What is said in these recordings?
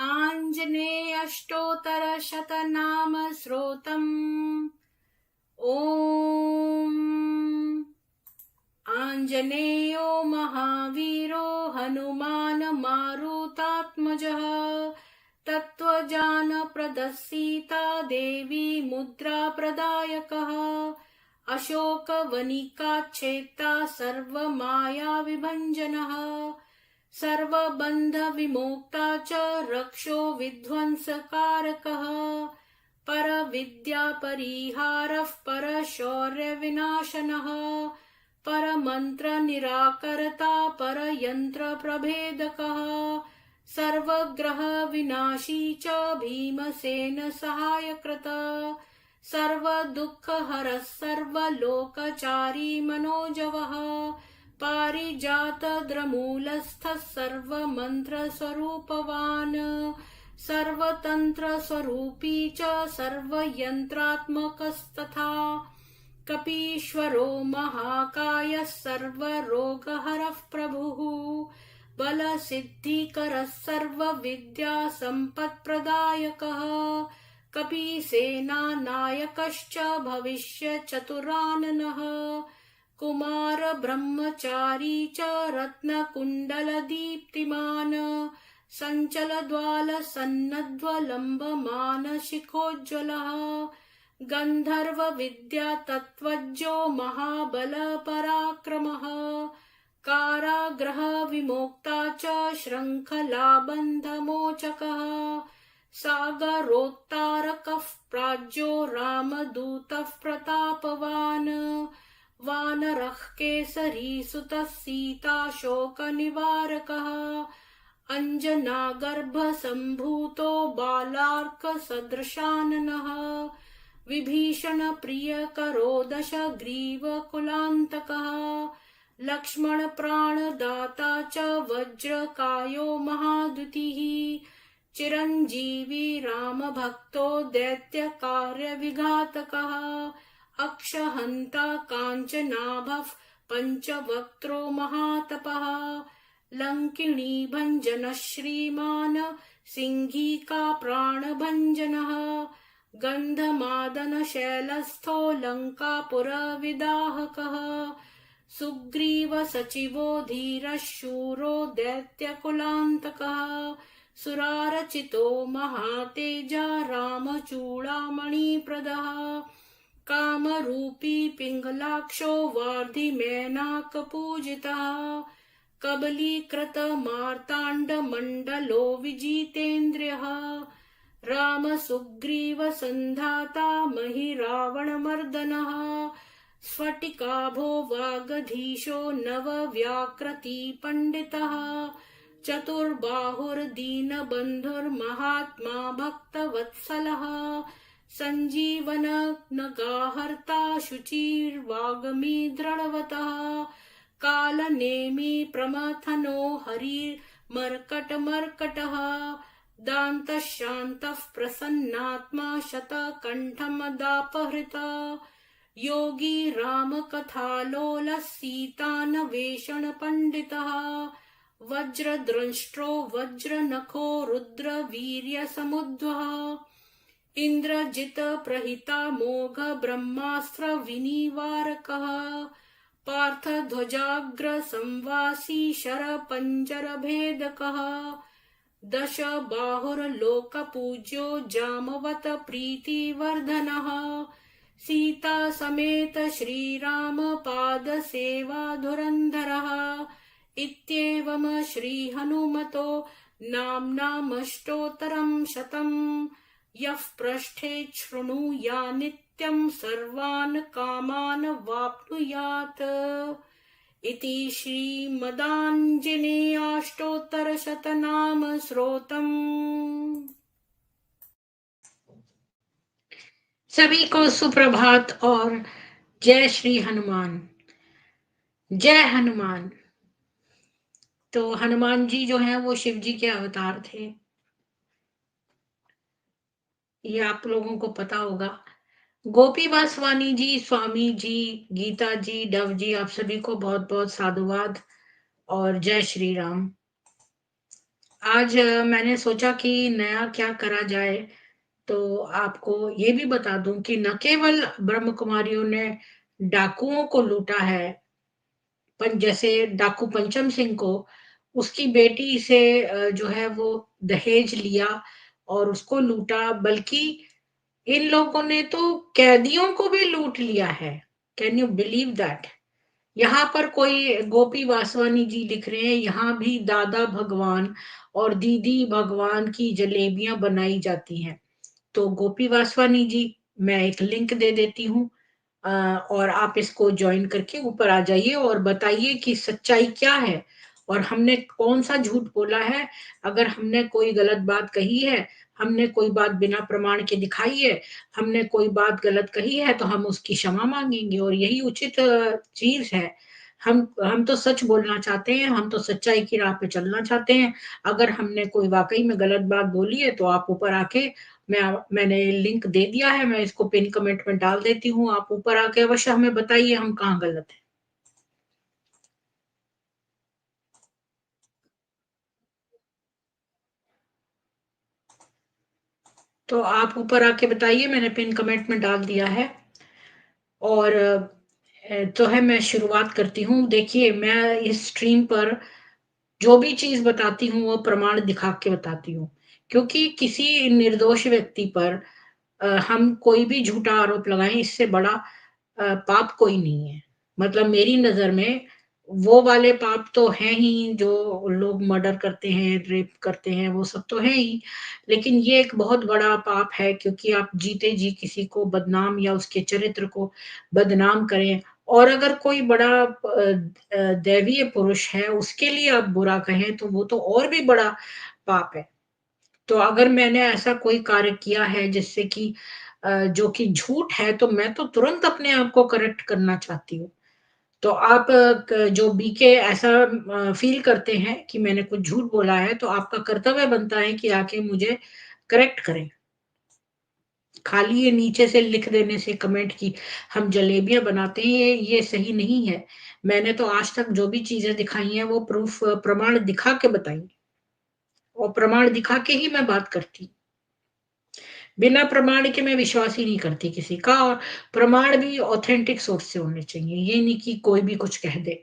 आञ्जनेयष्टोत्तरशतनाम श्रोतम्। ॐ आञ्जनेयो महावीरो हनुमान् मारुतात्मजः तत्त्वज्ञानप्रदः देवी मुद्राप्रदायकः अशोकवनिकाच्छेत्ता सर्वमायाविभञ्जनः सर्वबन्धविमोक्ता च रक्षो विध्वंसकारकः परविद्यापरिहारः परशौर्यविनाशनः परमन्त्रनिराकर्ता परयन्त्रप्रभेदकः सर्वग्रहविनाशी च भीमसेनसहायकृत् सर्वदुःखहरः सर्वलोकचारी मनोजवः पारिजातद्रमूलस्थः सर्वमन्त्रस्वरूपवान् सर्वतन्त्रस्वरूपी च सर्वयन्त्रात्मकस्तथा कपीश्वरो महाकायः सर्वरोगहरः प्रभुः बलसिद्धिकरः सर्वविद्यासम्पत्प्रदायकः कपीसेनानायकश्च भविष्यचतुराननः कुमार ब्रह्मचारी च रत्नकुण्डलदीप्तिमान् सञ्चलद्वालसन्नध्वलम्बमान शिखोज्ज्वलः गन्धर्वविद्यातत्त्वज्ञो महाबलपराक्रमः कारागृहविमोक्ता च शृङ्खलाबन्धमोचकः सागरोत्तारकः प्राज्ञो रामदूतः प्रतापवान् वानरः केसरीसुतः सीताशोकनिवारकः अञ्जनागर्भसम्भूतो बालार्कसदृशाननः विभीषणप्रियकरो दशग्रीवकुलान्तकः लक्ष्मणप्राणदाता च वज्रकायो महाद्युतिः चिरञ्जीवी रामभक्तो दैत्यकार्यविघातकः अक्षहन्ता काञ्चनाभः पञ्चवक्त्रो महातपः लङ्किणी भञ्जनः श्रीमान् सिंहिका प्राणभञ्जनः गन्धमादनशैलस्थो लङ्कापुरविदाहकः सुग्रीवसचिवो धीरः शूरो दैत्यकुलान्तकः सुरारचितो महातेजा रामचूडामणिप्रदः कामरूपी पिङ्गलाक्षो वार्धिमेनाकपूजितः कबलीकृत मार्ताण्डमण्डलो विजितेन्द्रियः रामसुग्रीवसन्धाता महिरावणमर्दनः स्फटिकाभो वागधीशो नवव्याकृतिपण्डितः चतुर्बाहुर्दीनबन्धुर्महात्मा भक्तवत्सलः सञ्जीवननगाहर्ता शुचिर्वाग्मी दृढवतः कालनेमि प्रमथनो हरिर्मर्कटमर्कटः दान्तः शान्तः प्रसन्नात्मा शतकण्ठमदापहृता योगी रामकथालोलः सीतान्वेषणपण्डितः वज्रद्रष्ट्रो वज्रनखो रुद्रवीर्यसमुद्वः इन्द्रजितप्रहितामोघ ब्रह्मास्त्रविनिवारकः पार्थध्वजाग्रसंवासी शरपञ्जरभेदकः दशबाहुर्लोकपूज्यो जामवत प्रीतिवर्धनः सीता समेत श्रीराम पादसेवाधुरन्धरः इत्येवं श्रीहनुमतो नाम्नामष्टोत्तरं शतम् यः पृष्ठेत् शृणुया नित्यं सर्वान् कामान् वाप्नुयात् इति श्रीमदाञ्जनेयाष्टोत्तरशतनाम श्रोतम्। सभी को सुप्रभात और जय श्री हनुमान। जय हनुमान। तो हनुमान जी जो है वो शिव जी के अवतार थे, ये आप लोगों को पता होगा। गोपी वासवानी जी, स्वामी जी, गीता जी, डव जी, आप सभी को बहुत बहुत साधुवाद और जय श्री राम। आज मैंने सोचा कि नया क्या करा जाए, तो आपको ये भी बता दूँ कि न केवल ब्रह्म कुमारियों ने डाकुओं को लूटा है, जैसे डाकू पंचम सिंह को उसकी बेटी से जो है वो दहेज लिया और उसको लूटा, बल्कि इन लोगों ने तो कैदियों को भी लूट लिया है। Can you believe that? यहाँ पर कोई गोपी वासवानी जी लिख रहे हैं, यहाँ भी दादा भगवान और दीदी भगवान की जलेबियां बनाई जाती हैं। तो गोपी वासवानी जी, मैं एक लिंक दे देती हूँ, और आप इसको ज्वाइन करके ऊपर आ जाइए और बताइए कि सच्चाई क्या है और हमने कौन सा झूठ बोला है। अगर हमने कोई गलत बात कही है, हमने कोई बात बिना प्रमाण के दिखाई है, हमने कोई बात गलत कही है, तो हम उसकी क्षमा मांगेंगे और यही उचित चीज है। हम तो सच बोलना चाहते हैं, हम तो सच्चाई की राह पे चलना चाहते हैं। अगर हमने कोई वाकई में गलत बात बोली है तो आप ऊपर आके, मैंने लिंक दे दिया है, मैं इसको पिन कमेंट में डाल देती हूँ, आप ऊपर आके अवश्य हमें बताइए हम कहाँ गलत हैं। तो आप ऊपर आके बताइए, मैंने पिन कमेंट में डाल दिया है। और तो है, मैं शुरुआत करती हूँ। देखिए, मैं इस स्ट्रीम पर जो भी चीज़ बताती हूँ वो प्रमाण दिखा के बताती हूँ, क्योंकि किसी निर्दोष व्यक्ति पर हम कोई भी झूठा आरोप लगाएँ, इससे बड़ा पाप कोई नहीं है। मतलब मेरी नज़र में वो वाले पाप तो हैं ही, जो लोग मर्डर करते हैं, रेप करते हैं, वो सब तो है ही। लेकिन ये एक बहुत बड़ा पाप है, क्योंकि आप जीते जी किसी को बदनाम या उसके चरित्र को बदनाम करें, और अगर कोई बड़ा दैवीय पुरुष है, उसके लिए आप बुरा कहें, तो वो तो और भी बड़ा पाप है। तो अगर मैंने ऐसा कोई कार्य किया है जिससे कि जो कि झूठ है, तो मैं तो तुरंत अपने आप को करेक्ट करना चाहती हूँ। तो आप जो बीके ऐसा फ़ील करते हैं कि मैंने कुछ झूठ बोला है, तो आपका कर्तव्य बनता है कि आके मुझे करेक्ट करें। खाली ये नीचे से लिख देने से कमेंट कि हम जलेबियाँ बनाते हैं, ये सही नहीं है। मैंने तो आज तक जो भी चीज़ें दिखाई हैं, वो प्रमाण दिखा के बताई, और प्रमाण दिखा के ही मैं बात करती। बिना प्रमाण के मैं विश्वास ही नहीं करती किसी का, और प्रमाण भी ऑथेंटिक सोर्स से होने चाहिए, ये नहीं कि कोई भी कुछ कह दे।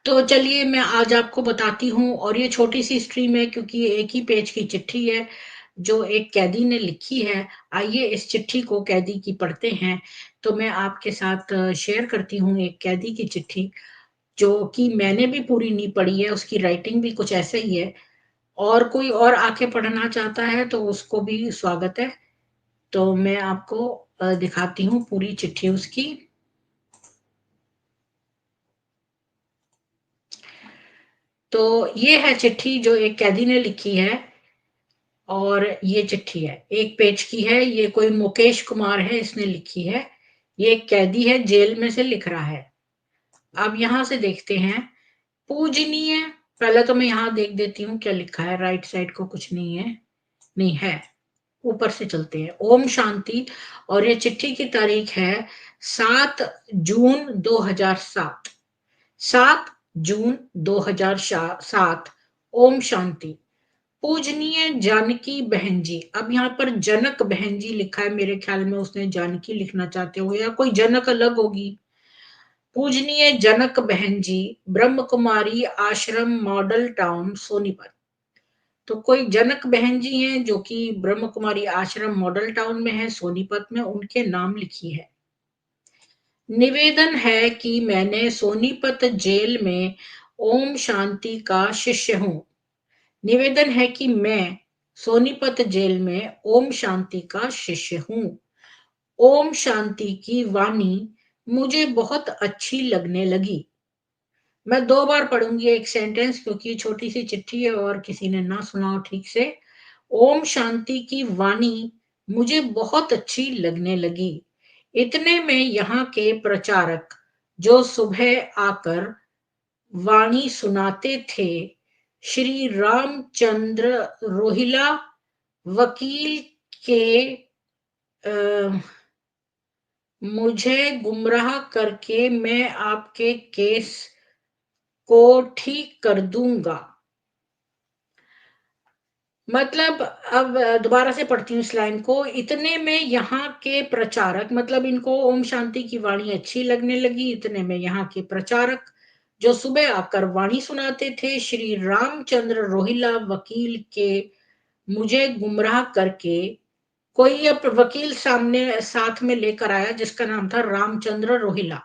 तो चलिए, मैं आज आपको बताती हूँ, और ये छोटी-सी स्ट्रीम है क्योंकि ये एक ही पेज की चिट्ठी है, जो एक कैदी ने लिखी है। आइए इस चिट्ठी को कैदी की पढ़ते हैं। तो मैं आपके साथ शेयर करती हूँ एक कैदी की चिट्ठी, जो कि मैंने भी पूरी नहीं पढ़ी है, उसकी राइटिंग भी कुछ ऐसे ही है, और कोई और आके पढ़ना चाहता है तो उसको भी स्वागत है। तो मैं आपको दिखाती हूँ पूरी चिट्ठी उसकी। तो ये है चिट्ठी जो एक कैदी ने लिखी है, और ये चिट्ठी है, 1 पेज की है, ये कोई मुकेश कुमार है, इसने लिखी है। ये एक कैदी है, जेल में से लिख रहा है। अब यहाँ से देखते हैं, पूजनीय, पहले तो मैं यहाँ देख देती हूँ क्या लिखा है, राइट साइड को कुछ नहीं है, नहीं है, ऊपर से चलते हैं। ओम शांति, और ये चिट्ठी की तारीख है 7 जून 2007, 7 जून 2007। ओम शांति। पूजनीय जानकी बहन जी, अब यहाँ पर जनक बहन जी लिखा है, मेरे ख्याल में उसने जानकी लिखना चाहते हो, या कोई जनक अलग होगी। पूजनीय जनक बहन जी, ब्रह्म कुमारी आश्रम मॉडल टाउन सोनीपत। तो कोई जनक बहन जी हैं जो कि ब्रह्म कुमारी आश्रम मॉडल टाउन में है, सोनीपत में, उनके नाम लिखी है। निवेदन है कि मैंने सोनीपत जेल में ओम शांति का शिष्य हूँ। निवेदन है कि मैं सोनीपत जेल में ओम शांति का शिष्य हूँ। ओम शांति की वाणी मुझे बहुत अच्छी लगने लगी। मैं 2 बार पढ़ूँगी एक सेंटेंस, क्योंकि छोटी सी चिट्ठी है और किसी ने ना सुना हो ठीक से। ओम शांति की वाणी मुझे बहुत अच्छी लगने लगी। इतने में यहाँ के प्रचारक, जो सुबह आकर वाणी सुनाते थे, श्री रामचंद्र रोहिला, वकील के, अ, मुझे गुमराह करके मैं आपके केस को ठीक कर दूंगा। मतलब अब दोबारा से पढ़ती हूँ इस लाइन को। इतने में यहाँ के प्रचारक, मतलब इनको ओम शांति की वाणी अच्छी लगने लगी। इतने में यहाँ के प्रचारक जो सुबह आकर वाणी सुनाते थे, श्री रामचंद्र रोहिला वकील के मुझे गुमराह करके, कोई अब वकील सामने साथ में लेकर आया जिसका नाम था रामचंद्र रोहिला,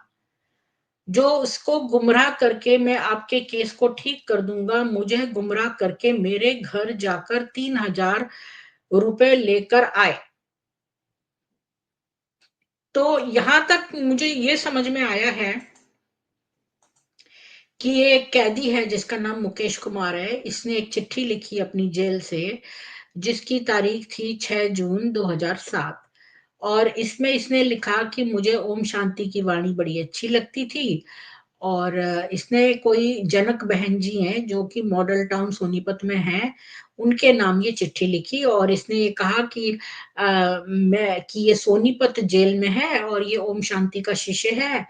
जो उसको गुमराह करके मैं आपके केस को ठीक कर दूंगा, मुझे गुमराह करके मेरे घर जाकर 3,000 रुपए लेकर आए। तो यहां तक मुझे ये समझ में आया है कि ये एक कैदी है जिसका नाम मुकेश कुमार है। इसने एक चिट्ठी लिखी अपनी जेल से, जिसकी तारीख थी 6 जून 2007, और इसमें इसने लिखा कि मुझे ओम शांति की वाणी बड़ी अच्छी लगती थी, और इसने कोई जनक बहन जी हैं जो कि मॉडल टाउन सोनीपत में हैं, उनके नाम ये चिट्ठी लिखी, और इसने ये कहा कि मैं कि ये सोनीपत जेल में है और ये ओम शांति का शिष्य है,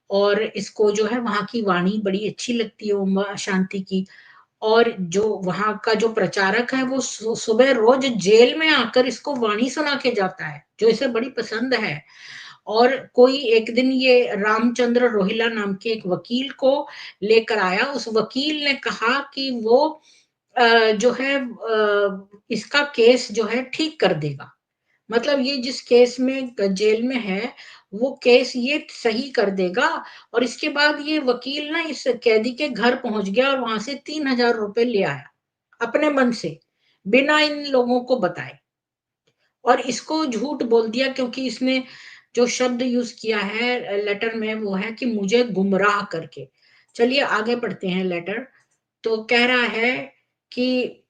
और इसको जो है वहां की वाणी बड़ी अच्छी लगती है ओम शांति की। और जो वहां का जो प्रचारक है वो सुबह रोज जेल में आकर इसको वाणी सुना के जाता है, जो इसे बड़ी पसंद है। और कोई एक दिन ये रामचंद्र रोहिला नाम के एक वकील को लेकर आया। उस वकील ने कहा कि वो जो है इसका केस जो है ठीक कर देगा। मतलब ये जिस केस में जेल में है, वो केस ये सही कर देगा। और इसके बाद ये वकील ना इस कैदी के घर पहुंच गया और वहां से 3,000 रुपए ले आया अपने मन से, बिना इन लोगों को बताए। और इसको झूठ बोल दिया क्योंकि इसने जो शब्द यूज किया है लेटर में वो है कि मुझे गुमराह करके। चलिए आगे पढ़ते हैं लेटर। तो कह रहा है कि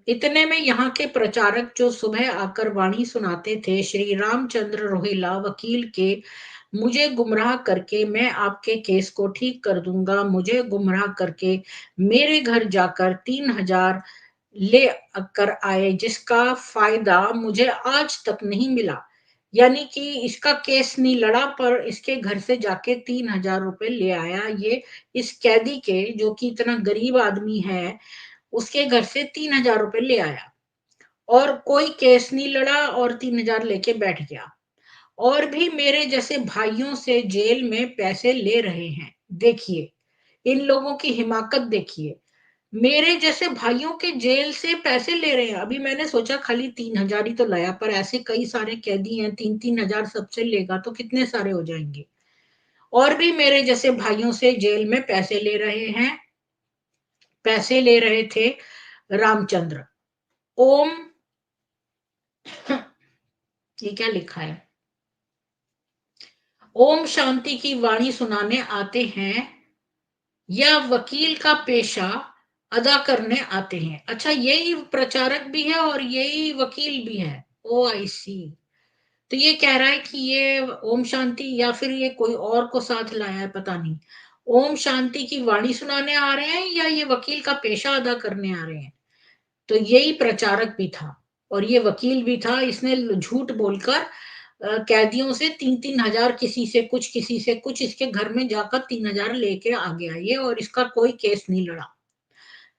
इतने में यहाँ के प्रचारक जो सुबह आकर वाणी सुनाते थे, श्री रामचंद्र रोहिला वकील के मुझे गुमराह करके मैं आपके केस को ठीक कर दूंगा, मुझे गुमराह करके मेरे घर जाकर 3,000 ले कर आए, जिसका फायदा मुझे आज तक नहीं मिला। यानी कि इसका केस नहीं लड़ा, पर इसके घर से जाके 3,000 रुपए ले आया ये, इस कैदी के, जो कि इतना गरीब आदमी है, उसके घर से 3,000 रुपए ले आया, और कोई केस नहीं लड़ा और 3,000 लेके बैठ गया। और भी मेरे जैसे भाइयों से जेल में पैसे ले रहे हैं। देखिए इन लोगों की हिमाकत देखिए, मेरे जैसे भाइयों के जेल से पैसे ले रहे हैं। अभी मैंने सोचा खाली 3,000 ही तो लाया, पर ऐसे कई सारे कैदी हैं, 3-3 हजार सबसे लेगा तो कितने सारे हो जाएंगे। और भी मेरे जैसे भाइयों से जेल में पैसे ले रहे हैं, पैसे ले रहे थे रामचंद्र। ओम ये क्या लिखा है, ओम शांति की वाणी सुनाने आते हैं या वकील का पेशा अदा करने आते हैं। अच्छा, यही प्रचारक भी है और यही वकील भी है। ओ आई सी। तो ये कह रहा है कि ये ओम शांति या फिर ये कोई और को साथ लाया है, पता नहीं। ओम शांति की वाणी सुनाने आ रहे हैं या ये वकील का पेशा अदा करने आ रहे हैं। तो यही प्रचारक भी था और ये वकील भी था। इसने झूठ बोलकर कैदियों से 3-3 हजार, किसी से कुछ किसी से कुछ, इसके घर में जाकर 3,000 लेके आ गया ये, और इसका कोई केस नहीं लड़ा।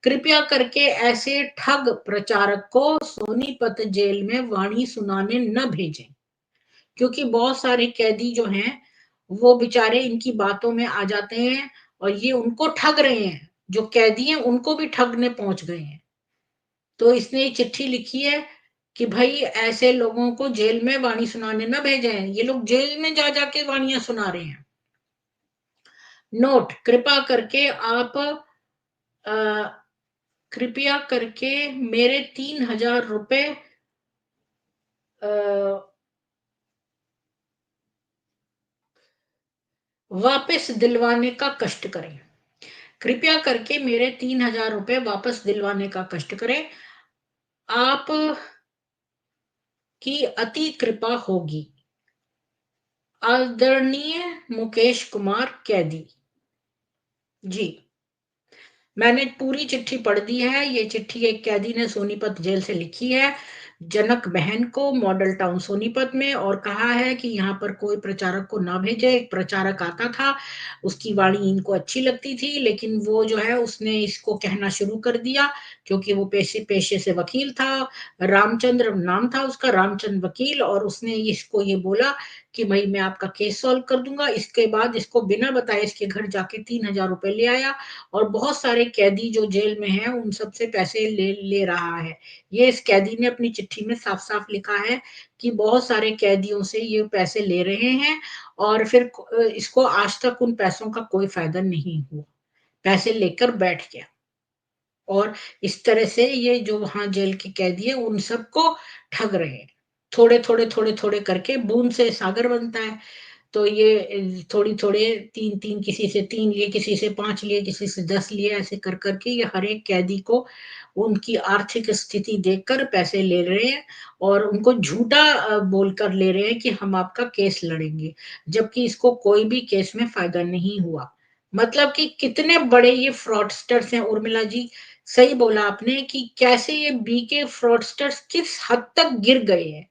कृपया करके ऐसे ठग प्रचारक को सोनीपत जेल में वाणी सुनाने न भेजें, क्योंकि बहुत सारे कैदी जो हैं वो बेचारे इनकी बातों में आ जाते हैं और ये उनको ठग रहे हैं, जो कैदी हैं उनको भी ठगने पहुंच गए हैं। तो इसने एक चिट्ठी लिखी है कि भाई ऐसे लोगों को जेल में वाणी सुनाने न भेजें, ये लोग जेल में जा जाके वाणियां सुना रहे हैं। नोट, कृपा करके आप कृपया करके मेरे 3,000 रुपए वापस दिलवाने का कष्ट करें। कृपया करके मेरे 3,000 रुपए वापस दिलवाने का कष्ट करें। आप की अति कृपा होगी। आदरणीय मुकेश कुमार कैदी जी। मैंने पूरी चिट्ठी पढ़ दी है। ये चिट्ठी एक कैदी ने सोनीपत जेल से लिखी है। जनक बहन को मॉडल टाउन सोनीपत में, और कहा है कि यहाँ पर कोई प्रचारक को ना भेजे। एक प्रचारक आता था, उसकी वाणी इनको अच्छी लगती थी, लेकिन वो जो है उसने इसको कहना शुरू कर दिया, क्योंकि वो पेशे पेशे से वकील था। रामचंद्र नाम था उसका, रामचंद्र वकील, और उसने इसको ये बोला कि भाई मैं आपका केस सॉल्व कर दूंगा। इसके बाद इसको बिना बताए इसके घर जाके 3,000 रुपए ले आया, और बहुत सारे कैदी जो जेल में हैं उन सबसे पैसे ले ले रहा है। ये इस कैदी ने अपनी चिट्ठी में साफ साफ लिखा है कि बहुत सारे कैदियों से ये पैसे ले रहे हैं, और फिर इसको आज तक उन पैसों का कोई फायदा नहीं हुआ, पैसे लेकर बैठ गया। और इस तरह से ये जो वहां जेल के कैदी है उन सबको ठग रहे हैं। थोड़े थोड़े थोड़े थोड़े करके बूंद से सागर बनता है। तो ये थोड़ी थोड़े तीन तीन, किसी से 3 लिए, किसी से 5 लिए, किसी से 10 लिए, ऐसे कर करके ये हर एक कैदी को उनकी आर्थिक स्थिति देखकर पैसे ले रहे हैं, और उनको झूठा बोलकर ले रहे हैं कि हम आपका केस लड़ेंगे, जबकि इसको कोई भी केस में फायदा नहीं हुआ। मतलब कि कितने बड़े ये फ्रॉडस्टर्स हैं उर्मिला जी। सही बोला आपने कि कैसे ये बीके फ्रॉडस्टर्स किस हद तक गिर गए हैं।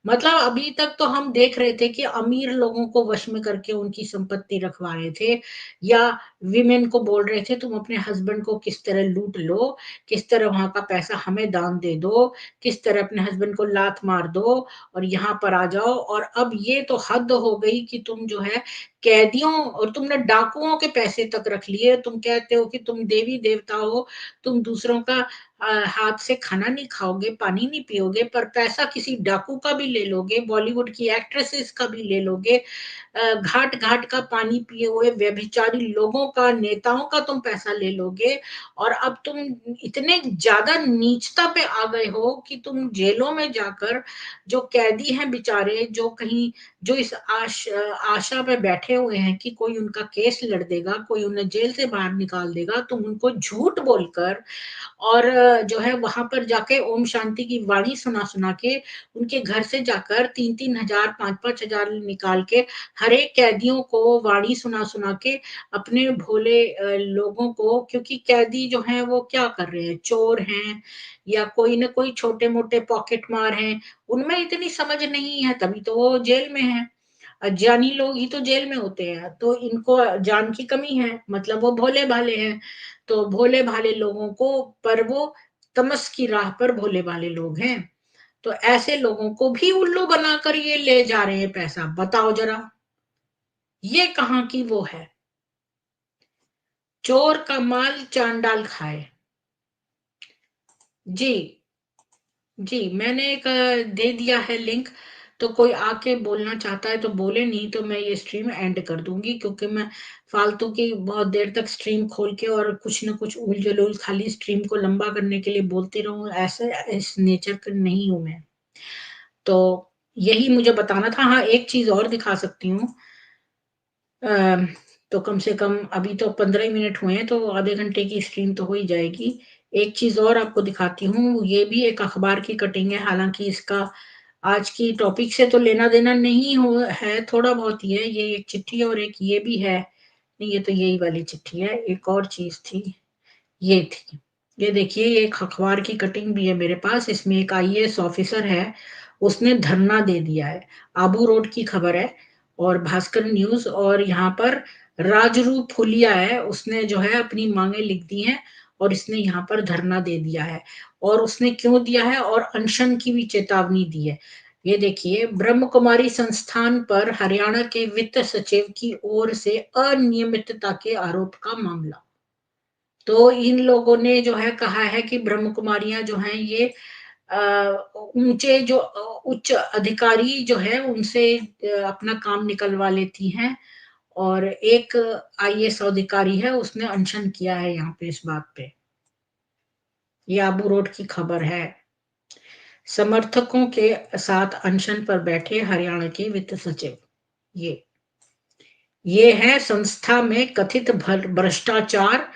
मतलब अभी तक तो हम देख रहे थे कि अमीर लोगों को वश में करके उनकी संपत्ति रखवा रहे थे, या विमेन को बोल रहे थे तुम अपने हस्बैंड को किस तरह लूट लो, किस तरह वहां का पैसा हमें दान दे दो, किस तरह अपने हस्बैंड को लात मार दो और यहाँ पर आ जाओ। और अब ये तो हद हो गई कि तुम जो है कैदियों, और तुमने डाकुओं के पैसे तक रख लिए। तुम कहते हो कि तुम देवी देवता हो, तुम दूसरों का हाथ से खाना नहीं खाओगे, पानी नहीं पियोगे, पर पैसा किसी डाकू का भी ले लोगे, बॉलीवुड की एक्ट्रेसेस का भी ले लोगे, घाट घाट का पानी पिए हुए व्यभिचारी लोगों का, नेताओं का तुम पैसा ले लोगे। और अब तुम इतने ज्यादा नीचता पे आ गए हो कि तुम जेलों में जाकर, जो कैदी हैं बेचारे, जो कहीं, जो इस आशा पे बैठे हुए हैं कि कोई उनका केस लड़ देगा, कोई उन्हें जेल से बाहर निकाल देगा, तुम उनको झूठ बोलकर और जो है वहां पर जाके ओम शांति की वाणी सुना सुना के, उनके घर से जाकर 3-3 हजार, 5-5 हजार निकाल के हर एक कैदियों को वाणी सुना सुना के अपने भोले लोगों को, क्योंकि कैदी जो हैं वो क्या कर रहे हैं, चोर हैं या कोई ना कोई छोटे मोटे पॉकेट मार हैं, उनमें इतनी समझ नहीं है, तभी तो वो जेल में है। अज्ञानी लोग ही तो जेल में होते हैं, तो इनको ज्ञान की कमी है, मतलब वो भोले भाले हैं। तो भोले भाले लोगों को, पर वो तमस की राह पर भोले भाले लोग हैं, तो ऐसे लोगों को भी उल्लू बनाकर ये ले जा रहे हैं पैसा। बताओ जरा, ये कहाँ की वो है। चोर का माल चांडाल खाए। जी, जी, मैंने एक दे दिया है लिंक, तो कोई आके बोलना चाहता है तो बोले, नहीं तो मैं ये स्ट्रीम एंड कर दूंगी, क्योंकि मैं फालतू की बहुत देर तक स्ट्रीम खोल के और कुछ ना कुछ उल जलूल खाली स्ट्रीम को लंबा करने के लिए बोलती रहूं, ऐसे इस नेचर का नहीं हूं मैं। तो यही मुझे बताना था। हाँ, एक चीज और दिखा सकती हूँ। अ, तो कम से कम अभी तो 15 ही मिनट हुए हैं, तो आधे घंटे की स्ट्रीम तो हो ही जाएगी। एक चीज और आपको दिखाती हूँ, ये भी एक अखबार की कटिंग है, हालांकि इसका आज की टॉपिक से तो लेना देना नहीं हो है, थोड़ा बहुत ही है। ये एक चिट्ठी और एक ये भी है, नहीं ये तो यही वाली चिट्ठी है, एक और चीज थी, ये थी। ये देखिए, ये एक अखबार की कटिंग भी है मेरे पास, इसमें एक आईएएस ऑफिसर है, उसने धरना दे दिया है। आबू रोड की खबर है, और भास्कर न्यूज, और यहाँ पर राजरूप फुलिया है, उसने जो है अपनी मांगे लिख दी हैं, और इसने यहाँ पर धरना दे दिया है। और उसने क्यों दिया है, और अनशन की भी चेतावनी दी है। ये देखिए, ब्रह्म कुमारी संस्थान पर हरियाणा के वित्त सचिव की ओर से अनियमितता के आरोप का मामला। तो इन लोगों ने जो है कहा है कि ब्रह्म कुमारियां जो हैं ये ऊंचे जो उच्च अधिकारी जो है उनसे अपना काम निकलवा लेती हैं। और एक आईएएस अधिकारी है, उसने अनशन किया है यहाँ पे इस बात पे। ये आबू रोड की खबर है। समर्थकों के साथ अनशन पर बैठे हरियाणा के वित्त सचिव। ये ये है संस्था में कथित भ्रष्टाचार,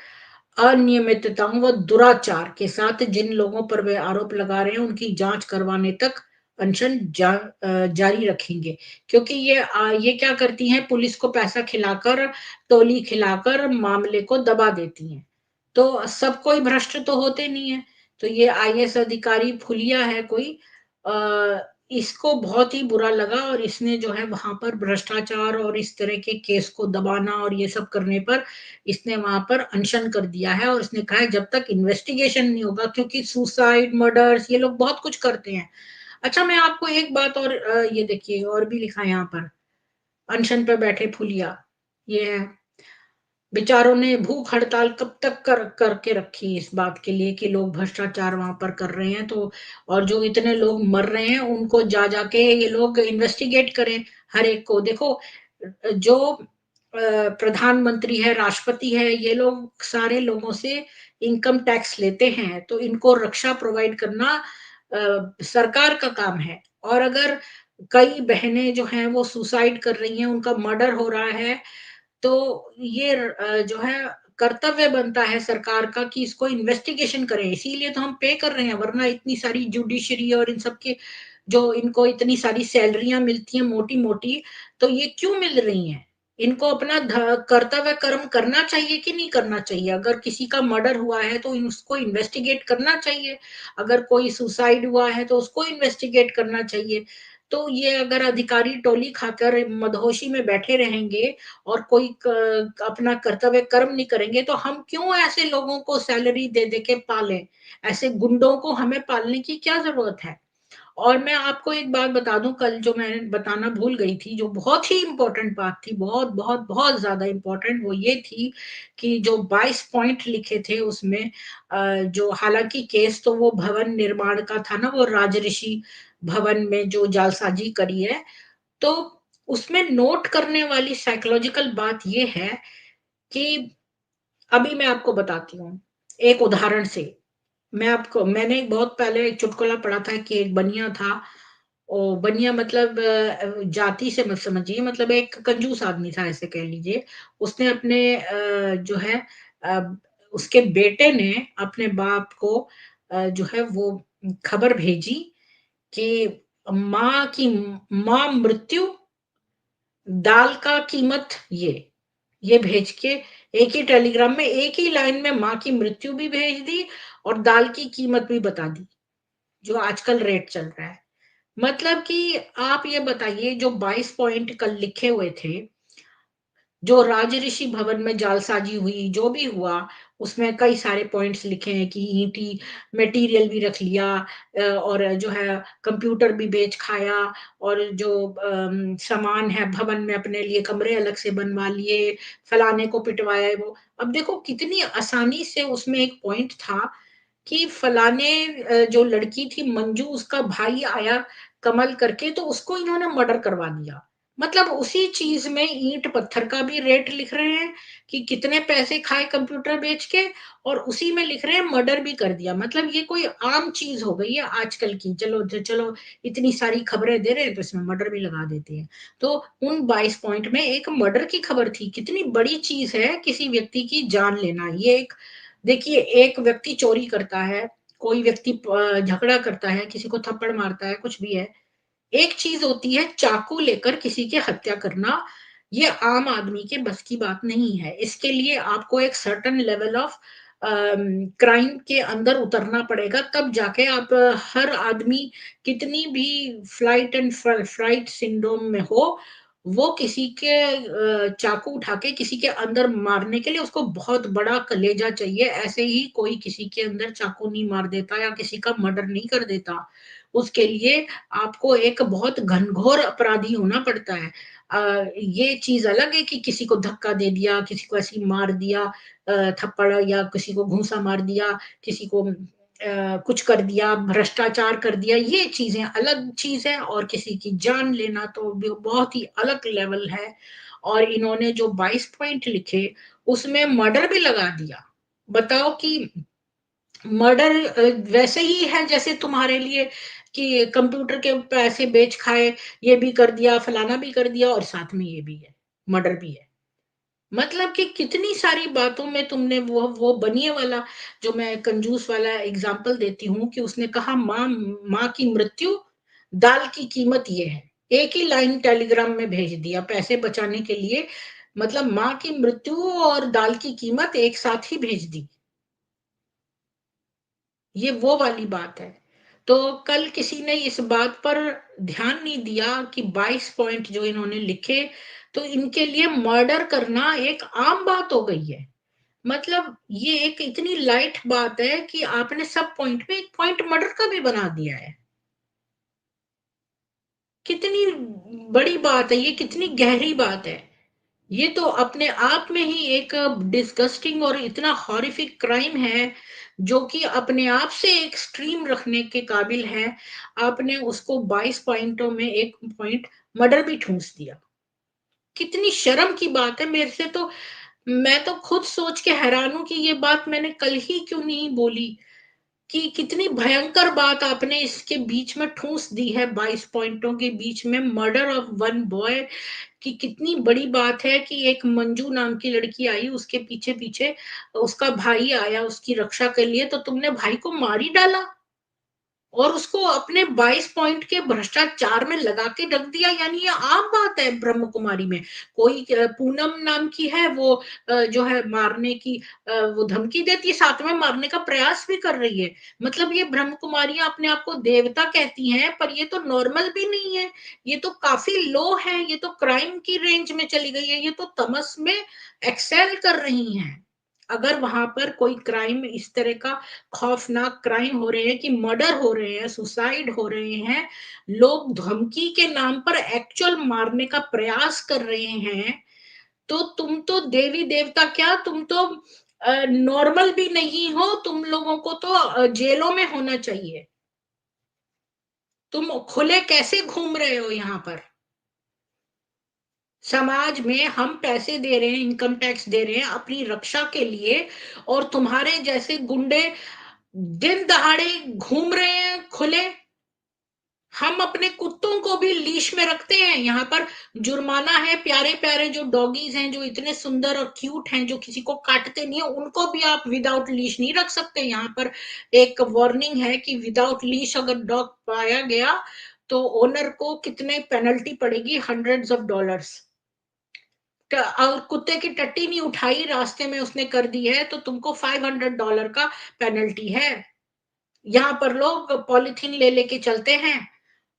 अनियमितताओं व दुराचार के साथ जिन लोगों पर वे आरोप लगा रहे हैं उनकी जांच करवाने तक अनशन जारी रखेंगे। क्योंकि ये क्या करती हैं, पुलिस को पैसा खिलाकर, टोली खिलाकर मामले को दबा देती हैं। तो सब कोई भ्रष्ट तो होते नहीं है। तो ये आईएएस अधिकारी फुलिया है कोई, इसको बहुत ही बुरा लगा और इसने जो है वहाँ पर भ्रष्टाचार और इस तरह के केस को दबाना और ये सब करने पर इसने वहाँ पर अनशन कर दिया है और इसने कहा है जब तक इन्वेस्टिगेशन नहीं होगा, क्योंकि सुसाइड, मर्डर्स ये लोग बहुत कुछ करते हैं। अच्छा, मैं आपको एक बात और ये देखिए और भी लिखा है यहाँ पर, अनशन पे बैठे फूलिया, ये है। बेचारों ने भूख हड़ताल कब तक करके रखी इस बात के लिए कि लोग भ्रष्टाचार वहां पर कर रहे हैं, तो और जो इतने लोग मर रहे हैं उनको जा जाके ये लोग इन्वेस्टिगेट करें। हर एक को देखो, जो प्रधानमंत्री है, राष्ट्रपति है, ये लोग सारे लोगों से इनकम टैक्स लेते हैं, तो इनको रक्षा प्रोवाइड करना सरकार का काम है। और अगर कई बहनें जो हैं वो सुसाइड कर रही हैं, उनका मर्डर हो रहा है, तो ये जो है कर्तव्य बनता है सरकार का कि इसको इन्वेस्टिगेशन करें। इसीलिए तो हम पे कर रहे हैं, वरना इतनी सारी जुडिशरी और इन सब के जो इनको इतनी सारी सैलरियां मिलती हैं मोटी मोटी, तो ये क्यों मिल रही हैं? इनको अपना कर्तव्य कर्म करना चाहिए कि नहीं करना चाहिए? अगर किसी का मर्डर हुआ है तो उसको इन्वेस्टिगेट करना चाहिए, अगर कोई सुसाइड हुआ है तो उसको इन्वेस्टिगेट करना चाहिए। तो ये अगर अधिकारी टोली खाकर मदहोशी में बैठे रहेंगे और कोई अपना कर्तव्य कर्म नहीं करेंगे, तो हम क्यों ऐसे लोगों को सैलरी दे दे के पालें? ऐसे गुंडों को हमें पालने की क्या जरूरत है? और मैं आपको एक बात बता दूं, कल जो मैंने बताना भूल गई थी, जो बहुत ही इंपॉर्टेंट बात थी, बहुत बहुत बहुत ज्यादा इंपॉर्टेंट, वो ये थी कि जो 22 पॉइंट लिखे थे उसमें, जो हालांकि केस तो वो भवन निर्माण का था ना, वो राजऋषि भवन में जो जालसाजी करी है, तो उसमें नोट करने वाली साइकोलॉजिकल बात ये है कि अभी मैं आपको बताती हूँ एक उदाहरण से। मैंने एक बहुत पहले एक चुटकुला पढ़ा था कि एक बनिया था। ओ बनिया मतलब जाति से मत समझिए, मतलब एक कंजूस आदमी था ऐसे कह लीजिए। उसने अपने जो है अ, उसके बेटे ने अपने बाप को जो है वो खबर भेजी कि माँ मृत्यु, दाल का कीमत ये भेज के एक ही टेलीग्राम में एक ही लाइन में माँ की मृत्यु भी भेज दी और दाल की कीमत भी बता दी, जो आजकल रेट चल रहा है। मतलब कि आप ये बताइए, जो 22 पॉइंट कल लिखे हुए थे, जो राजऋषि भवन में जालसाजी हुई, जो भी हुआ, उसमें कई सारे पॉइंट्स लिखे हैं कि ईंटी मटेरियल भी रख लिया, और जो है कंप्यूटर भी बेच खाया, और जो सामान है भवन में अपने लिए कमरे अलग से बनवा लिए, फलाने को पिटवाया वो। अब देखो कितनी आसानी से उसमें एक पॉइंट था कि फलाने जो लड़की थी मंजू, उसका भाई आया कमल करके, तो उसको इन्होंने मर्डर करवा दिया। मतलब उसी चीज में ईंट पत्थर का भी रेट लिख रहे हैं कि कितने पैसे खाए कंप्यूटर बेच के, और उसी में लिख रहे हैं मर्डर भी कर दिया। मतलब ये कोई आम चीज हो गई है आजकल की। चलो चलो, इतनी सारी खबरें दे रहे हैं तो इसमें मर्डर भी लगा देते हैं। तो उन 22 पॉइंट में एक मर्डर की खबर थी। कितनी बड़ी चीज है किसी व्यक्ति की जान लेना। ये एक, देखिए, एक व्यक्ति चोरी करता है, कोई व्यक्ति झगड़ा करता है, किसी को थप्पड़ मारता है, कुछ भी है। एक चीज होती है चाकू लेकर किसी की हत्या करना। ये आम आदमी के बस की बात नहीं है। इसके लिए आपको एक सर्टेन लेवल ऑफ क्राइम के अंदर उतरना पड़ेगा, तब जाके आप हर आदमी कितनी भी फ्लाइट एंड फ्राइट सिंड्रोम में हो, वो किसी के चाकू उठा के किसी के अंदर मारने के लिए उसको बहुत बड़ा कलेजा चाहिए। ऐसे ही कोई किसी के अंदर चाकू नहीं मार देता या किसी का मर्डर नहीं कर देता। उसके लिए आपको एक बहुत घनघोर अपराधी होना पड़ता है। ये चीज अलग है कि किसी को धक्का दे दिया, किसी को ऐसे ही मार दिया, थप्पड़, या किसी को घूंसा मार दिया, किसी को कुछ कर दिया, भ्रष्टाचार कर दिया, ये चीजें अलग चीज है, और किसी की जान लेना तो बहुत ही अलग लेवल है। और इन्होंने जो 22 पॉइंट लिखे उसमें मर्डर भी लगा दिया। बताओ कि मर्डर वैसे ही है जैसे तुम्हारे लिए कि कंप्यूटर के पैसे बेच खाए, ये भी कर दिया, फलाना भी कर दिया, और साथ में ये भी है, मर्डर भी है। मतलब कि कितनी सारी बातों में तुमने वो बनिए वाला, जो मैं कंजूस वाला एग्जाम्पल देती हूँ कि उसने कहा माँ की मृत्यु, दाल की कीमत ये है, एक ही लाइन टेलीग्राम में भेज दिया पैसे बचाने के लिए। मतलब माँ की मृत्यु और दाल की कीमत एक साथ ही भेज दी। ये वो वाली बात है। तो कल किसी ने इस बात पर ध्यान नहीं दिया कि 22 पॉइंट जो इन्होंने लिखे, तो इनके लिए मर्डर करना एक आम बात हो गई है। मतलब ये एक इतनी लाइट बात है कि आपने सब पॉइंट में एक पॉइंट मर्डर का भी बना दिया है। कितनी बड़ी बात है ये, कितनी गहरी बात है। ये तो अपने आप में ही एक डिस्गस्टिंग और इतना हॉरिफिक क्राइम है, जो कि अपने आप से एक्सट्रीम रखने के काबिल है। आपने उसको 22 पॉइंटों में एक पॉइंट मर्डर भी ठूंस दिया। कितनी शर्म की बात है। मेरे से तो, मैं तो खुद सोच के हैरान हूं कि ये बात मैंने कल ही क्यों नहीं बोली, कि कितनी भयंकर बात आपने इसके बीच में ठूस दी है। 22 पॉइंटों के बीच में मर्डर ऑफ वन बॉय कि कितनी बड़ी बात है कि एक मंजू नाम की लड़की आई, उसके पीछे पीछे उसका भाई आया उसकी रक्षा के लिए, तो तुमने भाई को मार ही डाला और उसको अपने 22 पॉइंट के भ्रष्टाचार में लगा के रख दिया। यानी ये आम बात है ब्रह्म कुमारी में। कोई पूनम नाम की है, वो जो है मारने की वो धमकी देती है, साथ में मारने का प्रयास भी कर रही है। मतलब ये ब्रह्म कुमारियां अपने आप को देवता कहती हैं, पर ये तो नॉर्मल भी नहीं है। ये तो काफी लो है, ये तो क्राइम की रेंज में चली गई है, ये तो तमस में एक्सेल कर रही हैं। अगर वहां पर कोई क्राइम इस तरह का खौफनाक क्राइम हो रहे हैं कि मर्डर हो रहे हैं, सुसाइड हो रहे हैं, लोग धमकी के नाम पर एक्चुअल मारने का प्रयास कर रहे हैं, तो तुम तो देवी देवता क्या, तुम तो नॉर्मल भी नहीं हो। तुम लोगों को तो जेलों में होना चाहिए। तुम खुले कैसे घूम रहे हो यहाँ पर। समाज में हम पैसे दे रहे हैं, इनकम टैक्स दे रहे हैं अपनी रक्षा के लिए, और तुम्हारे जैसे गुंडे दिन दहाड़े घूम रहे हैं खुले। हम अपने कुत्तों को भी लीश में रखते हैं। यहाँ पर जुर्माना है, प्यारे प्यारे जो डॉगीज हैं, जो इतने सुंदर और क्यूट हैं, जो किसी को काटते नहीं है, उनको भी आप विदाउट लीश नहीं रख सकते। यहाँ पर एक वार्निंग है कि विदाउट लीश अगर डॉग पाया गया तो ओनर को कितने पेनल्टी पड़ेगी, हंड्रेड्स ऑफ डॉलर्स। और कुत्ते की टट्टी नहीं उठाई रास्ते में उसने कर दी है तो तुमको $500 का पेनल्टी है। यहाँ पर लोग पॉलिथीन ले लेके चलते हैं,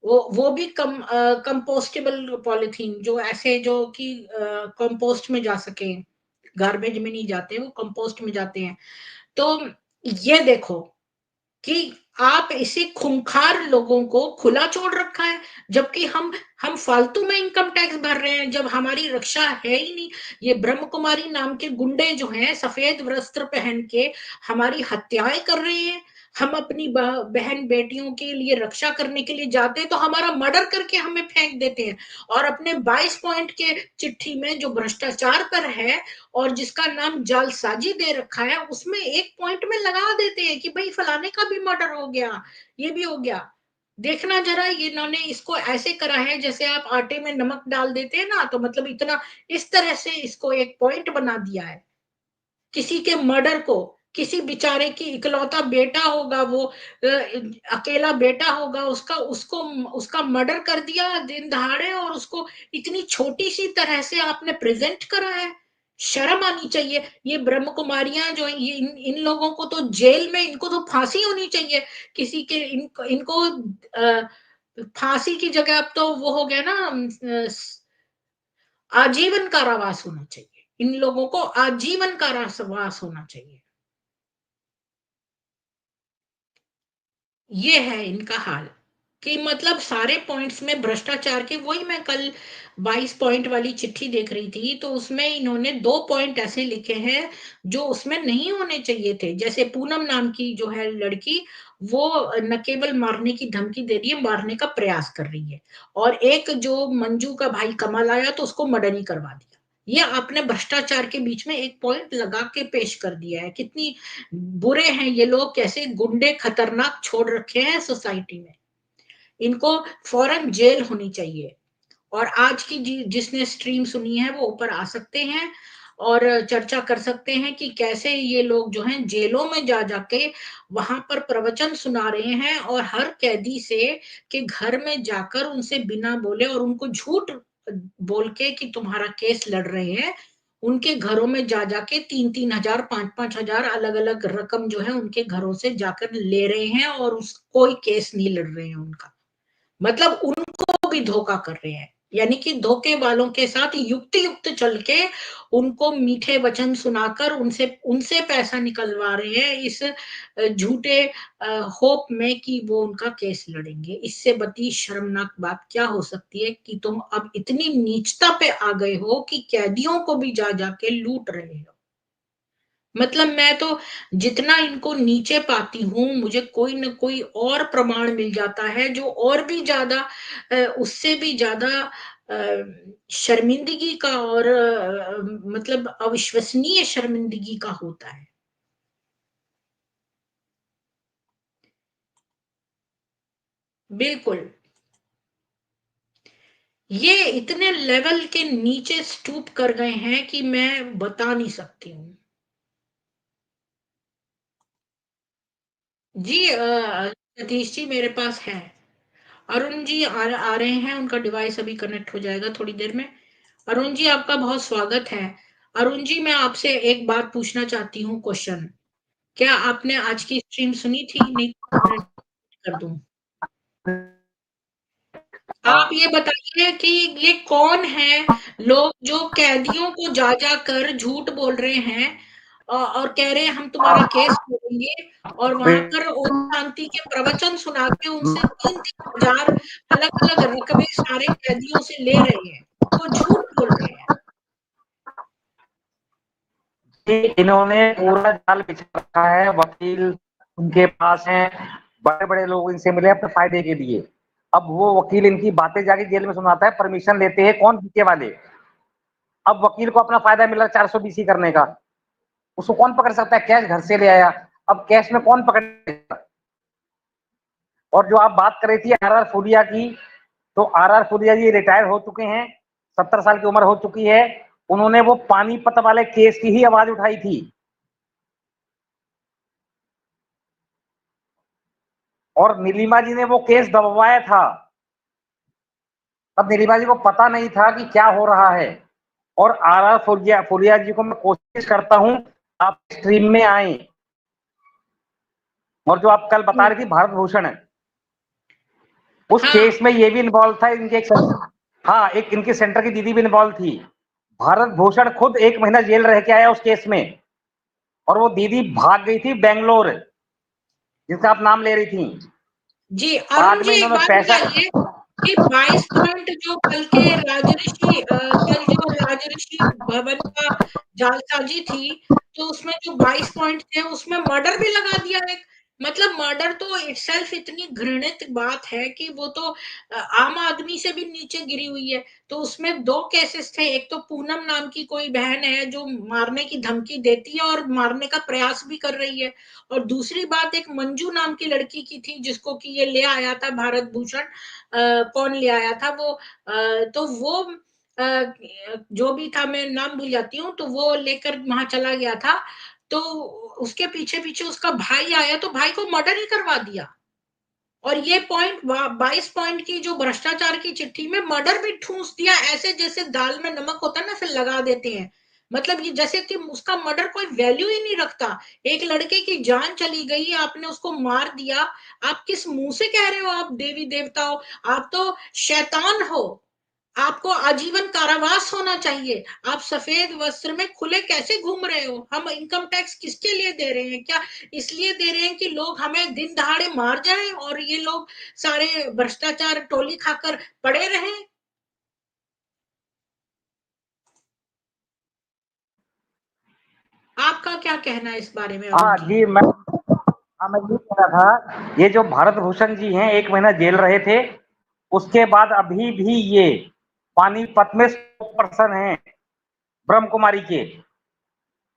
वो भी कंपोस्टेबल पॉलिथीन, जो ऐसे जो कि कंपोस्ट में जा सके, गार्बेज में नहीं जाते, वो कंपोस्ट में जाते हैं। तो ये देखो कि आप इसे खूंखार लोगों को खुला छोड़ रखा है, जबकि हम फालतू में इनकम टैक्स भर रहे हैं जब हमारी रक्षा है ही नहीं। ये ब्रह्म कुमारी नाम के गुंडे जो हैं सफेद वस्त्र पहन के हमारी हत्याएं कर रहे हैं। हम अपनी बहन बेटियों के लिए रक्षा करने के लिए जाते हैं तो हमारा मर्डर करके हमें फेंक देते हैं। और अपने 22 पॉइंट के चिट्ठी में जो भ्रष्टाचार पर है और जिसका नाम जालसाजी दे रखा है, उसमें एक पॉइंट में लगा देते हैं कि भाई फलाने का भी मर्डर हो गया, ये भी हो गया। देखना जरा, ये इन्होंने इसको ऐसे करा है जैसे आप आटे में नमक डाल देते हैं ना, तो मतलब इतना इस तरह से इसको एक पॉइंट बना दिया है। किसी के मर्डर को, किसी बेचारे की इकलौता बेटा होगा, वो अकेला बेटा होगा, उसका उसको उसका मर्डर कर दिया दिन दहाड़े, और उसको इतनी छोटी सी तरह से आपने प्रेजेंट करा है। शर्म आनी चाहिए। ये ब्रह्म कुमारियां जो ये इन लोगों को तो जेल में, इनको तो फांसी होनी चाहिए। किसी के इनको फांसी की जगह अब तो वो हो गया ना, आजीवन कारावास होना चाहिए। इन लोगों को आजीवन कारावास होना चाहिए। ये है इनका हाल, कि मतलब सारे पॉइंट्स में भ्रष्टाचार के। वही मैं कल 22 पॉइंट वाली चिट्ठी देख रही थी, तो उसमें इन्होंने 2 पॉइंट ऐसे लिखे हैं जो उसमें नहीं होने चाहिए थे। जैसे पूनम नाम की जो है लड़की, वो न केवल मारने की धमकी दे रही है, मारने का प्रयास कर रही है। और एक जो मंजू का भाई कमल आया तो उसको मर्डर ही करवा दिया। ये आपने भ्रष्टाचार के बीच में एक पॉइंट लगा के पेश कर दिया है। कितनी बुरे हैं ये लोग, कैसे गुंडे खतरनाक छोड़ रखे हैं सोसाइटी में। इनको फौरन जेल होनी चाहिए। और आज की जिसने स्ट्रीम सुनी है वो ऊपर आ सकते हैं और चर्चा कर सकते हैं कि कैसे ये लोग जो हैं जेलों में जा जाके वहां पर प्रवचन सुना रहे हैं, और हर कैदी से के घर में जाकर उनसे बिना बोले और उनको झूठ बोल के कि तुम्हारा केस लड़ रहे हैं, उनके घरों में जा जाके 3-3 हजार 5-5 हजार अलग अलग रकम जो है उनके घरों से जाकर ले रहे हैं और उस कोई केस नहीं लड़ रहे हैं उनका, मतलब उनको भी धोखा कर रहे हैं, यानी कि धोखे वालों के साथ युक्त युक्त चल के उनको मीठे वचन सुनाकर उनसे उनसे पैसा निकलवा रहे हैं इस झूठे होप में कि वो उनका केस लड़ेंगे। इससे बड़ी शर्मनाक बात क्या हो सकती है कि तुम अब इतनी नीचता पे आ गए हो कि कैदियों को भी जा जाके लूट रहे हो। मतलब मैं तो जितना इनको नीचे पाती हूँ, मुझे कोई न कोई और प्रमाण मिल जाता है जो और भी ज़्यादा उससे भी ज़्यादा शर्मिंदगी का और मतलब अविश्वसनीय शर्मिंदगी का होता है। बिल्कुल। ये इतने लेवल के नीचे स्टूप कर गए हैं कि मैं बता नहीं सकती हूँ। जी सतीश जी मेरे पास है। अरुण जी आ रहे हैं, उनका डिवाइस अभी कनेक्ट हो जाएगा थोड़ी देर में। अरुण जी आपका बहुत स्वागत है। अरुण जी मैं आपसे एक बात पूछना चाहती हूँ क्वेश्चन। क्या आपने आज की स्ट्रीम सुनी थी? नहीं तो मैं कर दूँ। आप ये बताइए कि ये कौन है लोग जो कैदियों को जा कर झूठ बोल रहे हैं और कह रहे हैं हम तुम्हारा केस करेंगे और वहां पर ओम शांति के प्रवचन सुना के उनसे 3-3 हजार अलग-अलग रकबे सारे कैदियों से ले रहे हैं। वो झूठ बोल रहे हैं। इन्होंने पूरा जाल बिछा रखा है, वकील उनके पास हैं, बड़े बड़े लोग इनसे मिले अपने फायदे के लिए। अब वो वकील इनकी बातें जाके जेल में सुनाता है, परमिशन लेते हैं कौन? पीछे वाले। अब वकील को अपना फायदा मिला 420 करने का, उसको कौन पकड़ सकता है? कैश घर से ले आया, अब कैश में कौन पकड़ेगा? और जो आप बात कर रही थी आर फूलिया की, तो आर फूलिया जी रिटायर हो चुके हैं, 70 साल की उम्र हो चुकी है। उन्होंने वो पानीपत वाले केस की ही आवाज उठाई थी और नीलिमा जी ने वो केस दबवाया था। तब नीलिमा जी को पता नहीं था कि क्या हो रहा है। और आर फूलिया जी को मैं कोशिश करता हूं आप स्ट्रीम में आए। और जो आप कल बता रही थी भारत भूषण, उस हाँ केस में ये भी इन्वॉल्व था, इनके एक हाँ एक इनके सेंटर की दीदी भी इन्वॉल्व थी। भारत भूषण खुद 1 महीना जेल रह के आया उस केस में, और वो दीदी भाग गई थी बेंगलोर, जिसका आप नाम ले रही थी। जी अरुण बाद जी में एक इन्होंने बात पैसा बताइए कि 22 पॉइंट जो कल जो राजऋषि भवन का जालसाजी थी, तो उसमें जो 22 पॉइंट थे उसमें मर्डर भी लगा दिया एक। मतलब मर्डर तो इटसेल्फ इतनी घृणित बात है कि वो तो आम आदमी से भी नीचे गिरी हुई है। तो उसमें 2 केसेस थे, एक तो पूनम नाम की कोई बहन है जो मारने की धमकी देती है और मारने का प्रयास भी कर रही है, और दूसरी बात एक मंजू नाम की लड़की की थी जिसको कि ये ले आया था भारत भूषण। कौन ले आया था वो? तो वो जो भी था मैं नाम भूल जाती हूँ, तो वो लेकर वहां चला गया था। तो उसके पीछे पीछे उसका भाई आया तो भाई को मर्डर ही करवा दिया। और ये पॉइंट 22 पॉइंट की जो भ्रष्टाचार की चिट्ठी में मर्डर भी ठूस दिया, ऐसे जैसे दाल में नमक होता है ना फिर लगा देते हैं। मतलब ये जैसे कि उसका मर्डर कोई वैल्यू ही नहीं रखता। एक लड़के की जान चली गई, आपने उसको मार दिया। आप किस मुंह से कह रहे हो आप देवी देवता हो? आप तो शैतान हो। आपको आजीवन कारावास होना चाहिए। आप सफेद वस्त्र में खुले कैसे घूम रहे हो? हम इनकम टैक्स किसके लिए दे रहे हैं? क्या इसलिए दे रहे हैं कि लोग हमें दिन दहाड़े मार जाएं और ये लोग सारे भ्रष्टाचार टोली खाकर पड़े रहें? आपका क्या कहना है इस बारे में अरुण हाँ जी? जी, मैं ये कह रहा था, ये जो भारत भूषण जी हैं 1 महीना जेल रहे थे, उसके बाद अभी भी ये पानीपत में पर्सन है, ब्रह्म कुमारी के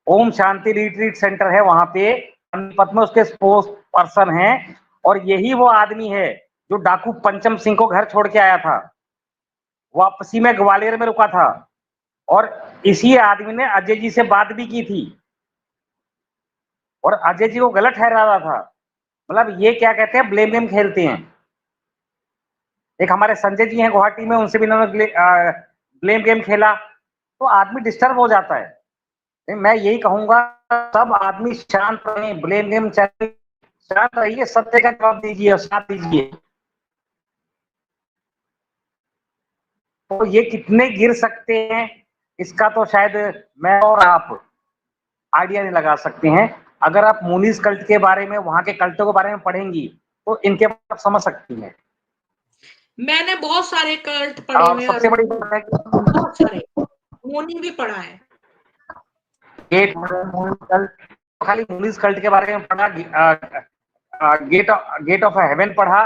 ओम शांति रिट्रीट सेंटर है वहां पे पानीपत में, उसके स्पोर्ट्स पर्सन हैं। और यही वो आदमी है जो डाकू पंचम सिंह को घर छोड़ के आया था, वापसी में ग्वालियर में रुका था। और इसी आदमी ने अजय जी से बात भी की थी और अजय जी को गलत ठहरा रहा था। मतलब ये क्या कहते हैं, ब्लेम गेम खेलते हैं। एक हमारे संजय जी हैं गुवाहाटी में, उनसे भी इन्होंने ब्लेम गेम खेला। तो आदमी डिस्टर्ब हो जाता है। मैं यही कहूंगा, सब आदमी शांत रहे, ब्लेम गेम चाहिए, शांत रहिए, सत्य का जवाब दीजिए और साथ दीजिए। तो ये कितने गिर सकते हैं, इसका तो शायद मैं और आप आइडिया नहीं लगा सकते हैं। अगर आप मुनीस कल्ट के बारे में, वहां के कल्टों के बारे में पढ़ेंगी तो इनके बारे में आप समझ सकती हैं। मैंने बहुत सारे कल्ट पढ़े और हुए हैं सबसे अरुण बड़ी जी, बात है बहुत कि सारे। मोनी भी पढ़ा है। गेट मुनीस कल्ट, खाली मुनीस कल्ट के बारे में पढ़ा, गेट ऑफ हेवन पढ़ा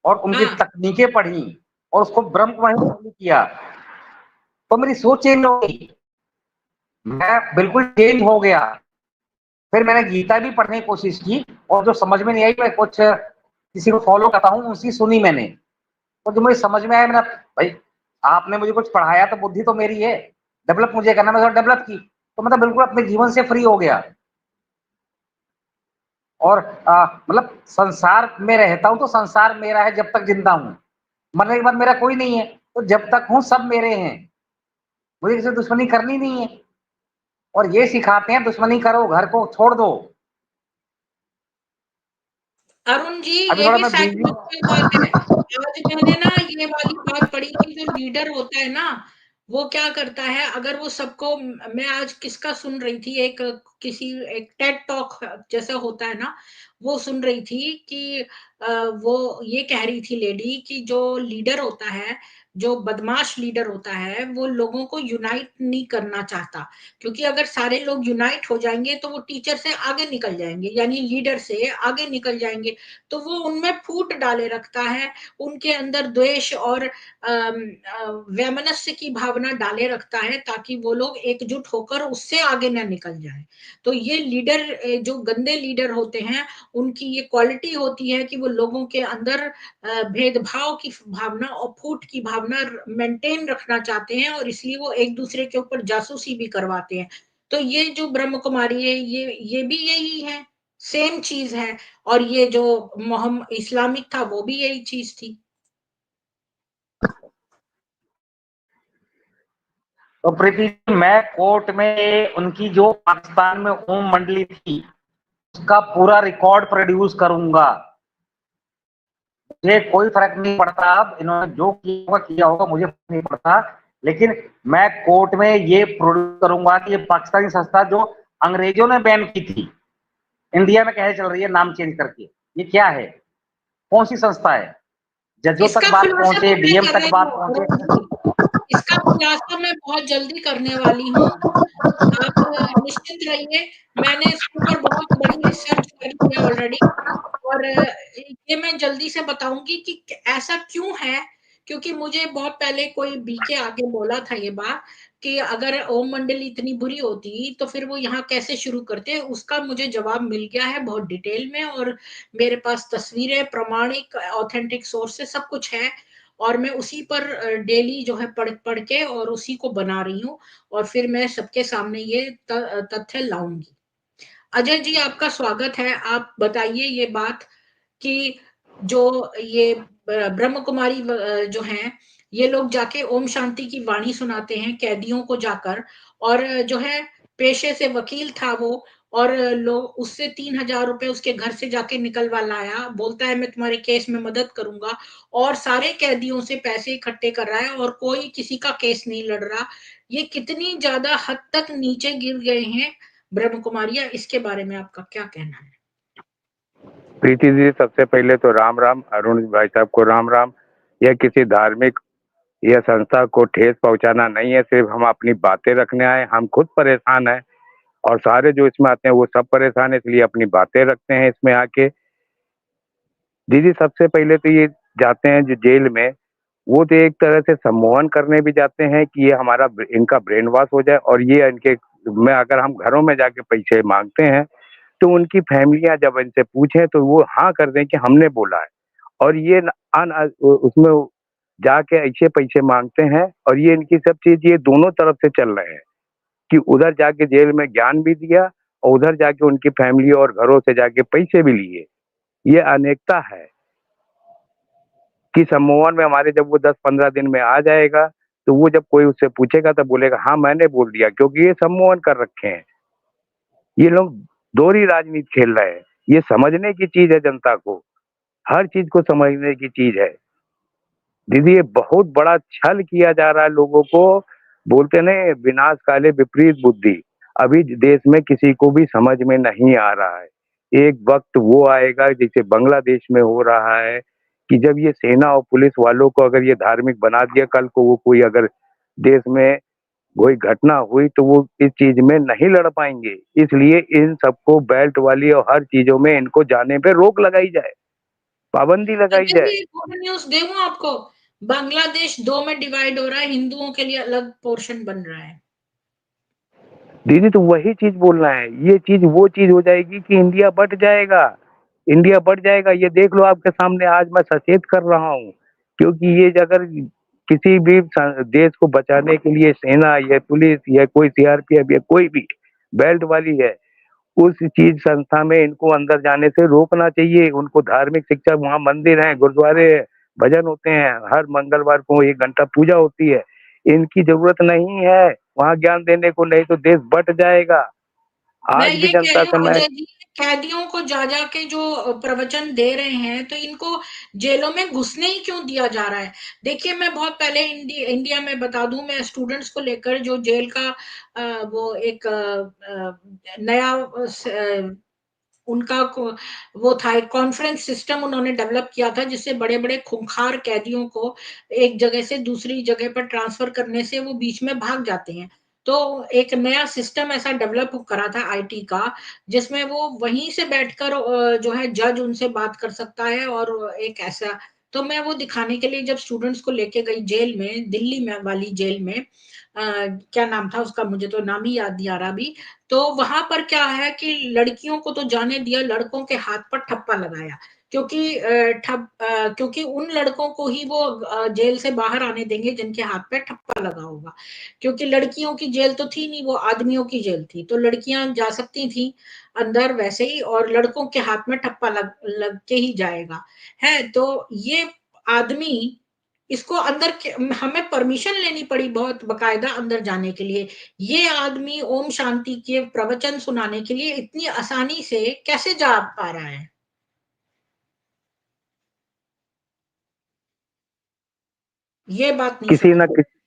और उनकी हाँ, तकनीकें पढ़ी और उसको ब्रह्म कुमारी किया, तो मेरी सोच चेंज हो गई, मैं बिल्कुल चेंज हो गया। फिर मैंने गीता भी पढ़ने की कोशिश की और जो समझ में नहीं आई, मैं कुछ किसी को फॉलो करता हूँ, उसकी सुनी मैंने, तो जो मुझे समझ में आया, मैंने, भाई आपने मुझे कुछ पढ़ाया तो बुद्धि तो मेरी है, डेवलप मुझे करना, मैं डेवलप की, तो मतलब बिल्कुल अपने जीवन से फ्री हो गया। और मतलब संसार में रहता हूं तो संसार मेरा है जब तक जिंदा हूं, मरने के बाद मेरा कोई नहीं है, तो जब तक हूं सब मेरे हैं, मुझे किसी से दुश्मनी करनी नहीं है। और ये सिखाते हैं दुश्मनी करो, घर को छोड़ दो। अरुण जी, अभी ये थोड़ा भी मैं बिजी साइकोलॉजिकल बात है। आज मैंने ना ये वाली बात पढ़ी थी, जो लीडर होता है ना, वो क्या करता है, अगर वो सबको, मैं आज किसका सुन रही थी, एक किसी एक टेड टॉक जैसा होता है ना, वो सुन रही थी कि वो ये कह रही थी लेडी कि जो लीडर होता है, जो बदमाश लीडर होता है, वो लोगों को यूनाइट नहीं करना चाहता, क्योंकि अगर सारे लोग यूनाइट हो जाएंगे तो वो टीचर से आगे निकल जाएंगे, यानी लीडर से आगे निकल जाएंगे। तो वो उनमें फूट डाले रखता है, उनके अंदर द्वेष और वैमनस्य की भावना डाले रखता है, ताकि वो लोग एकजुट होकर उससे आगे ना निकल जाए। तो ये लीडर, जो गंदे लीडर होते हैं, उनकी ये क्वालिटी होती है कि वो लोगों के अंदर भेदभाव की भावना और फूट की भावना मेंटेन रखना चाहते हैं, और इसलिए वो एक दूसरे के ऊपर जासूसी भी करवाते हैं। तो ये जो ब्रह्म कुमारी है, ये भी यही है, सेम चीज है। और ये जो मोहम्मद इस्लामिक था, वो भी यही चीज थी। तो प्रीति, मैं कोर्ट में उनकी जो पाकिस्तान में ओम मंडली थी उसका पूरा रिकॉर्ड प्रोड्यूस करूंगा। मुझे कोई फर्क नहीं पड़ता, अब इन्होंने जो किया होगा मुझे फर्क नहीं पड़ता, लेकिन मैं कोर्ट में ये प्रोड्यूस करूंगा कि ये पाकिस्तानी संस्था जो अंग्रेजों ने बैन की थी, इंडिया में कैसे चल रही है नाम चेंज करके, ये क्या है, कौन सी संस्था है, जजों इसका तक बात खुलासा पहुंचे, तो मैं डीएम कर तक रही बात हूँ अरुण जी, पहुंचे। इसका खुलासा मैं बहुत जल्दी करने वाली हूँ। आप निश्चिंत रहिए, मैंने इसके ऊपर बहुत बड़ी रिसर्च करी है ऑलरेडी, और ये मैं जल्दी से बताऊंगी कि ऐसा क्यों है। क्योंकि मुझे बहुत पहले कोई बीके आके बोला था ये बात, कि अगर ओम मंडल इतनी बुरी होती तो फिर वो यहाँ कैसे शुरू करते, उसका मुझे जवाब मिल गया है बहुत डिटेल में, और मेरे पास तस्वीरें, प्रमाणिक ऑथेंटिक सोर्स से सब कुछ है, और मैं उसी पर डेली जो है पढ़ पढ़ के और उसी को बना रही हूँ, और फिर मैं सबके सामने ये तथ्य लाऊंगी। अजय जी, आपका स्वागत है। आप बताइए ये बात कि जो ये ब्रह्म कुमारी जो हैं, ये लोग जाके ओम शांति की वाणी सुनाते हैं कैदियों को जाकर, और जो है पेशे से वकील था वो, और लोग उससे 3,000 रुपए उसके घर से जाके निकलवा लाया, बोलता है मैं तुम्हारे केस में मदद करूंगा, और सारे कैदियों से पैसे इकट्ठे कर रहा है, और कोई किसी का केस नहीं लड़ रहा। ये कितनी ज्यादा हद तक नीचे गिर गए हैं ब्रह्म कुमारियां, इसके बारे में आपका क्या कहना है? प्रीति जी, सबसे पहले तो राम राम, अरुण भाई साहब को राम राम। यह किसी धार्मिक या संस्था को ठेस पहुंचाना नहीं है, सिर्फ हम अपनी बातें रखने आए। हम खुद परेशान हैं और सारे जो इसमें आते हैं वो सब परेशान है, इसलिए अपनी बातें रखते हैं इसमें आके। दीदी, सबसे पहले तो ये जाते हैं जो जेल में, वो तो एक तरह से सम्मोहन करने भी जाते हैं कि ये हमारा इनका ब्रेन वॉश हो जाए, और ये इनके में अगर हम घरों में जाके पैसे मांगते हैं तो उनकी फैमिलियां जब इनसे पूछें तो वो हाँ कर दें कि हमने बोला है, और ये उसमें जाके ऐसे पैसे मांगते हैं। और ये इनकी सब चीज ये दोनों तरफ से चल रहे हैं कि उधर जाके जेल में ज्ञान भी दिया और उधर जाके उनकी फैमिली और घरों से जाके पैसे भी लिए। ये अनेकता है कि सम्मोहन में हमारे जब वो 10-15 दिन में आ जाएगा तो वो जब कोई उससे पूछेगा तो बोलेगा हाँ मैंने बोल दिया, क्योंकि ये सम्मोहन कर रखे हैं। ये लोग दोहरी राजनीति खेल रहे हैं। ये समझने की चीज है जनता को, हर चीज को समझने की चीज है। दीदी ये बहुत बड़ा छल किया जा रहा है लोगों को। बोलते नहीं विनाश काले विपरीत बुद्धि। अभी देश में किसी को भी समझ में नहीं आ रहा है। एक वक्त वो आएगा जैसे बांग्लादेश में हो रहा है कि जब ये सेना और पुलिस वालों को अगर ये धार्मिक बना दिया, कल को वो कोई अगर देश में कोई घटना हुई तो वो इस चीज में नहीं लड़ पाएंगे। इसलिए इन सबको बेल्ट वाली और हर चीजों में इनको जाने पे रोक लगाई जाए, पाबंदी लगाई अच्छा, जाए। ये गुड न्यूज दूं आपको, बांग्लादेश 2 में डिवाइड हो रहा है, हिंदुओं के लिए अलग पोर्शन बन रहा है। दीदी तो वही चीज बोलना है, ये चीज वो चीज हो जाएगी कि इंडिया बट जाएगा। इंडिया बट जाएगा, ये देख लो आपके सामने आज मैं सचेत कर रहा हूँ। क्योंकि ये अगर किसी भी देश को बचाने के लिए सेना या पुलिस या कोई सीआरपीएफ या कोई भी बेल्ट वाली है, उस चीज संस्था में इनको अंदर जाने से रोकना चाहिए। उनको धार्मिक शिक्षा, वहाँ मंदिर है, गुरुद्वारे है, भजन होते हैं, हर मंगलवार को 1 घंटा पूजा होती है। इनकी जरूरत नहीं है वहाँ ज्ञान देने को, नहीं तो देश बट जाएगा। मैं आज भी ये कह जनता रही से हूँ मैं अजय जी, कैदियों को जा के जो प्रवचन दे रहे हैं, तो इनको जेलों में घुसने ही क्यों दिया जा रहा है? देखिए, मैं बहुत पहले इंडिया में बता दूं, मैं स्टूडेंट्स को लेकर जो जेल का वो एक नया उनका वो था, एक कॉन्फ्रेंस सिस्टम उन्होंने डेवलप किया था, जिससे बड़े बड़े खूंखार कैदियों को एक जगह से दूसरी जगह पर ट्रांसफर करने से वो बीच में भाग जाते हैं। तो एक नया सिस्टम ऐसा डेवलप करा था आईटी का, जिसमें वो वहीं से बैठकर जो है जज उनसे बात कर सकता है, और एक ऐसा, तो मैं वो दिखाने के लिए जब स्टूडेंट्स को लेके गई जेल में, दिल्ली में वाली जेल में, क्या नाम था उसका, मुझे तो नाम ही याद नहीं आ रहा अभी। तो वहां पर क्या है कि लड़कियों को तो जाने दिया, लड़कों के हाथ पर ठप्पा लगाया, क्योंकि क्योंकि उन लड़कों को ही वो जेल से बाहर आने देंगे जिनके हाथ पे ठप्पा लगा होगा, क्योंकि लड़कियों की जेल तो थी नहीं, वो आदमियों की जेल थी, तो लड़कियां जा सकती थी अंदर वैसे ही, और लड़कों के हाथ में ठप्पा लग के ही जाएगा। है तो ये आदमी, इसको अंदर हमें परमिशन लेनी पड़ी बहुत बकायदा अंदर जाने के लिए। ये आदमी ओम शांति के प्रवचन सुनाने के लिए इतनी आसानी से कैसे जा पा रहा है? ये बात नहीं किसी समझ। न किसी,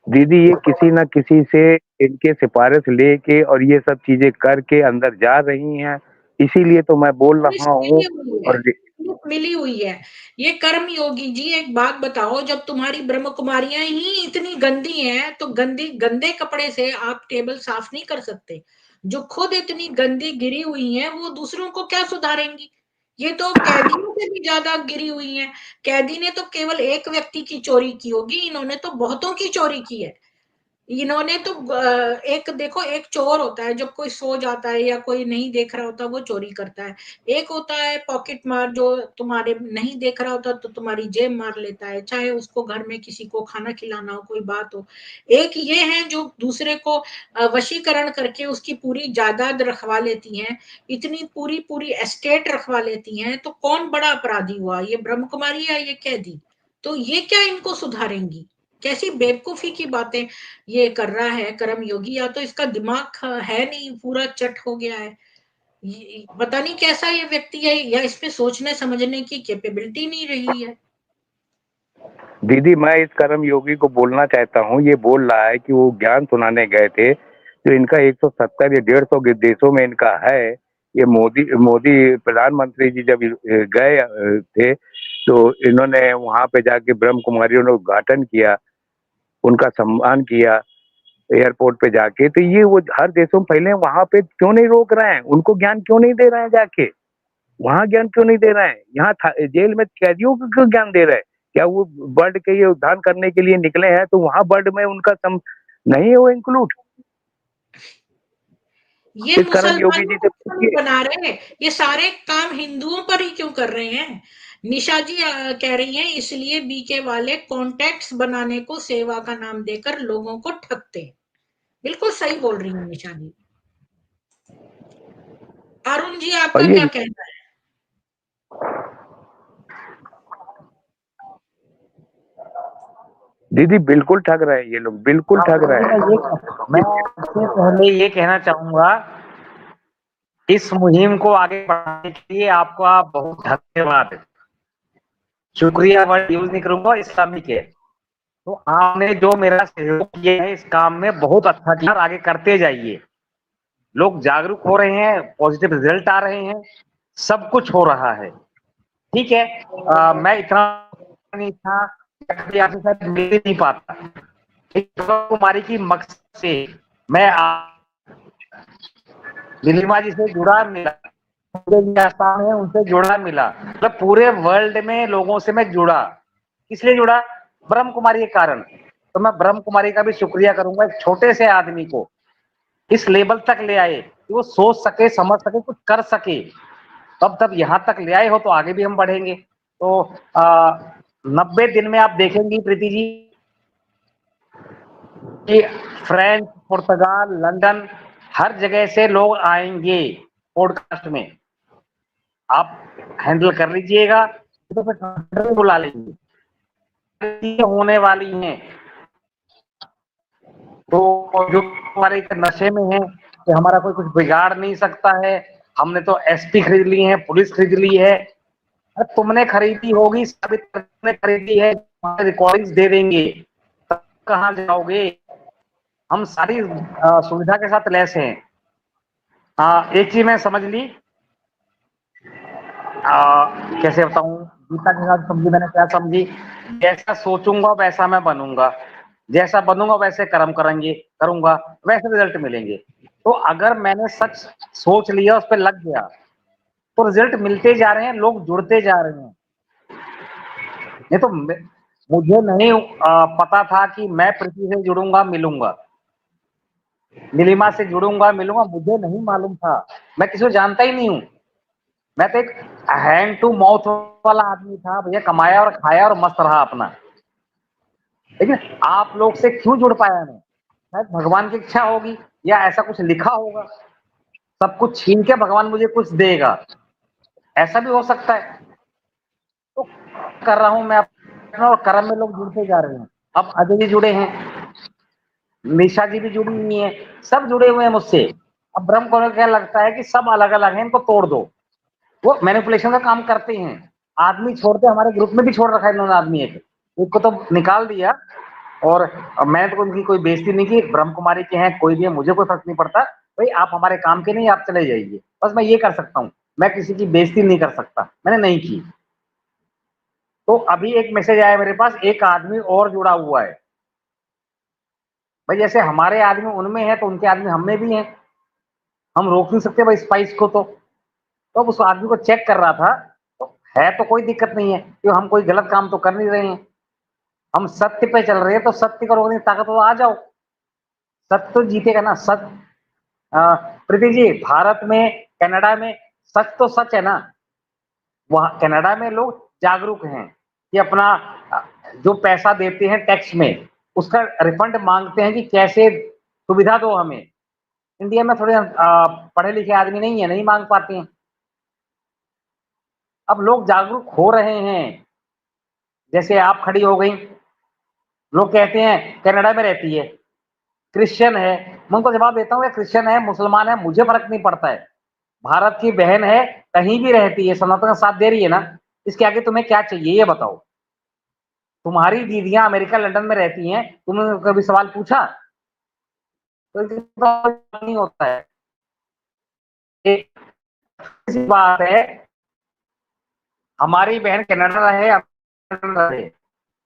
दीदी ये किसी न किसी से इनके सिफारिश लेके और ये सब चीजें करके अंदर जा रही हैं। इसीलिए तो मैं बोल पुलिस रहा हूँ। मिली हुई है, और पुलिस मिली हुई है। ये कर्म योगी जी, एक बात बताओ, जब तुम्हारी ब्रह्म कुमारियां ही इतनी गंदी हैं, तो गंदे कपड़े से आप टेबल साफ नहीं कर सकते? जो खुद इतनी गंदी गिरी हुई हैं, वो दूसरों को क्या सुधारेंगी? ये तो कैदियों से भी ज्यादा गिरी हुई हैं। कैदी ने तो केवल एक व्यक्ति की चोरी की होगी, इन्होंने तो बहुतों की चोरी की है। इन्होंने तो एक देखो, एक चोर होता है जब कोई सो जाता है या कोई नहीं देख रहा होता, वो चोरी करता है। एक होता है पॉकेट मार, जो तुम्हारे नहीं देख रहा होता तो तुम्हारी जेब मार लेता है, चाहे उसको घर में किसी को खाना खिलाना हो, कोई बात हो। एक ये है जो दूसरे को वशीकरण करके उसकी पूरी जायदाद रखवा लेती हैं, इतनी पूरी पूरी एस्टेट रखवा लेती हैं। तो कौन बड़ा अपराधी हुआ, ये ब्रह्म कुमारी या ये कैदी? तो ये क्या इनको सुधारेंगी? कैसी बेवकूफी की बातें ये कर रहा है कर्म योगी, या तो इसका दिमाग है नहीं, पूरा चट हो गया है। पता नहीं कैसा ये व्यक्ति है, या इसमें सोचने समझने की कैपेबिलिटी नहीं रही है। दीदी मैं इस कर्म योगी को बोलना चाहता हूँ, ये बोल रहा है कि वो ज्ञान सुनाने गए थे, जो इनका 170 या 150 के देशों में इनका है। ये मोदी मोदी प्रधानमंत्री जी जब गए थे, तो इन्होंने वहां पे जाके ब्रह्म कुमारियों ने उद्घाटन किया, उनका सम्मान किया एयरपोर्ट पे जाके। तो ये वो हर देशों में पहले वहां पे क्यों नहीं रोक रहे हैं, उनको ज्ञान क्यों नहीं दे रहे हैं जाके, वहां ज्ञान क्यों नहीं दे रहे हैं? यहाँ जेल में कैदियों को क्यों ज्ञान दे रहे हैं? क्या वो वर्ल्ड के ये उद्धार करने के लिए निकले हैं, तो वहां वर्ल्ड में उनका नहीं है वो इंक्लूड? ये इस कर्म योगी मुसलमानों जी को से क्यों नहीं पूछिए। बना रहे? ये सारे काम हिंदुओं पर ही क्यों कर रहे हैं? निशा जी कह रही हैं, इसलिए बीके वाले कॉन्टेक्ट्स बनाने को सेवा का नाम देकर लोगों को ठगते हैं। बिल्कुल सही बोल रही हैं निशा जी। अरुण जी, और आपका ये क्या कहना है? दीदी बिल्कुल ठग रहे हैं ये लोग, बिल्कुल ठग रहे हैं। मैं इससे पहले ये कहना चाहूंगा, इस मुहिम को आगे बढ़ाने के लिए आपका बहुत धन्यवाद, शुक्रिया वर्ड यूज नहीं करूंगा, इस्लामिक है। तो आपने जो मेरा सहयोग किया है इस काम में बहुत अच्छा किया और आगे करते जाइए। लोग जागरूक हो रहे हैं, पॉजिटिव रिजल्ट आ रहे हैं, सब कुछ हो रहा है। ठीक है, मैं इतना नहीं था, कभी आपसे शायद मिल ही नहीं पाता। कुमारी की मकसद से मैं नीलिमा जी से जुड़ा मिला, आसान है उनसे जुड़ा मिला, मतलब पूरे वर्ल्ड में लोगों से मैं जुड़ा। किस लिए जुड़ा? ब्रह्म कुमारी के कारण। तो मैं ब्रह्म कुमारी का भी शुक्रिया करूंगा, एक छोटे से आदमी को इस लेवल तक ले आए कि वो सोच सके, समझ सके, कुछ कर सके। तब यहां तक ले आए हो तो आगे भी हम बढ़ेंगे। तो 90 दिन में आप देखेंगी प्रीति जी कि फ्रांस, पुर्तगाल, लंदन, हर जगह से लोग आएंगे पॉडकास्ट में। आप हैंडल कर लीजिएगा तो फिर बुला लेंगे, होने वाली हैं। तो जो हमारे नशे में है कि हमारा कोई कुछ बिगाड़ नहीं सकता है, हमने तो एसपी खरीद ली है, पुलिस खरीद ली है। अरे तुमने खरीदी होगी, साबित तुमने खरीदी है, रिकॉर्डिंग्स दे देंगे, तब कहाँ जाओगे? हम सारी सुविधा के साथ लैस हैं। एक चीज मैं समझ ली, कैसे बताऊं, गीता के साथ समझी मैंने, क्या समझी? जैसा सोचूंगा वैसा मैं बनूंगा, जैसा बनूंगा वैसे कर्म करूंगा, वैसे रिजल्ट मिलेंगे। तो अगर मैंने सच सोच लिया, उस पर लग गया, तो रिजल्ट मिलते जा रहे हैं, लोग जुड़ते जा रहे हैं। नहीं तो मुझे नहीं पता था कि मैं प्रीति से जुड़ूंगा, मिलूंगा, नीलिमा से जुड़ूंगा, मिलूंगा, मुझे नहीं मालूम था। मैं किसी को जानता ही नहीं हूं। मैं तो एक हैंड टू माउथ वाला आदमी था, भैया कमाया और खाया और मस्त रहा अपना। लेकिन आप लोग से क्यों जुड़ पाया मैं? शायद भगवान की इच्छा होगी, या ऐसा कुछ लिखा होगा, सब कुछ छीन के भगवान मुझे कुछ देगा, ऐसा भी हो सकता है। तो कर रहा हूं मैं अपना, और कर्म में लोग जुड़ते जा रहे हैं। अब अजय जी जुड़े हैं, निशा जी भी जुड़ी हुई है, सब जुड़े हुए हैं मुझसे। अब ब्रह्म को क्या लगता है कि सब अलग अलग हैं, इनको तोड़ दो। वो मैनिपुलेशन का काम करते हैं, आदमी छोड़ते, हमारे ग्रुप में भी छोड़ रखा है इन्होंने आदमी, एक को तो निकाल दिया। और मैंने तो उनकी कोई बेइज्जती नहीं की, ब्रह्म कुमारी के हैं, कोई भी है, मुझे कोई फर्क नहीं पड़ता। भाई आप हमारे काम के नहीं, आप चले जाइए, बस मैं ये कर सकता हूँ, मैं किसी की बेइज्जती नहीं कर सकता, मैंने नहीं की। तो अभी एक मैसेज आया मेरे पास, एक आदमी और जुड़ा हुआ है। भाई जैसे हमारे आदमी उनमें है, तो उनके आदमी हम में भी हैं, हम रोक नहीं सकते भाई स्पाइस को। तो उस आदमी को चेक कर रहा था, तो है तो कोई दिक्कत नहीं है, क्यों हम कोई गलत काम तो कर नहीं रहे हैं, हम सत्य पे चल रहे हैं। तो सत्य को रोकने की ताकत तो आ जाओ, सत्य तो जीतेगा ना। सत्य, प्रीति जी, भारत में, कनाडा में सच तो सच है ना। वहां कनाडा में लोग जागरूक हैं कि अपना जो पैसा देते हैं टैक्स में, उसका रिफंड मांगते हैं कि कैसे सुविधा दो हमें। इंडिया में थोड़े पढ़े लिखे आदमी नहीं है, नहीं मांग पाते हैं। अब लोग जागरूक हो रहे हैं, जैसे आप खड़ी हो गई, लोग कहते हैं कनाडा में रहती है, क्रिश्चियन है। मैं उनको जवाब देता हूँ, क्रिश्चियन है, मुसलमान है, मुझे फर्क नहीं पड़ता है। भारत की बहन है, कहीं भी रहती है, सनातन का साथ दे रही है ना, इसके आगे तुम्हें क्या चाहिए ये बताओ। तुम्हारी दीदियां अमेरिका लंदन में रहती हैं, तुमने कभी सवाल पूछा? तो नहीं होता है। एक बात है, हमारी बहन कनाडा रहे,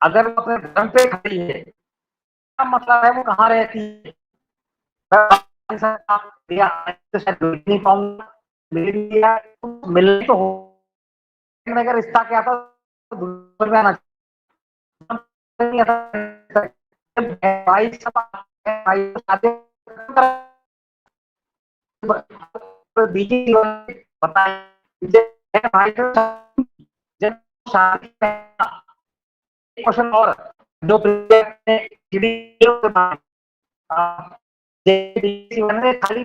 अगर वो अपने धर्म पे खड़ी है, क्या मतलब है वो कहाँ रहती है? तो शायद नहीं पाऊंगा, मिलने तो हो, अगर रिश्ता क्या था तो में आना भाई, सब भाई भाई जब शादी, क्वेश्चन और जो खाली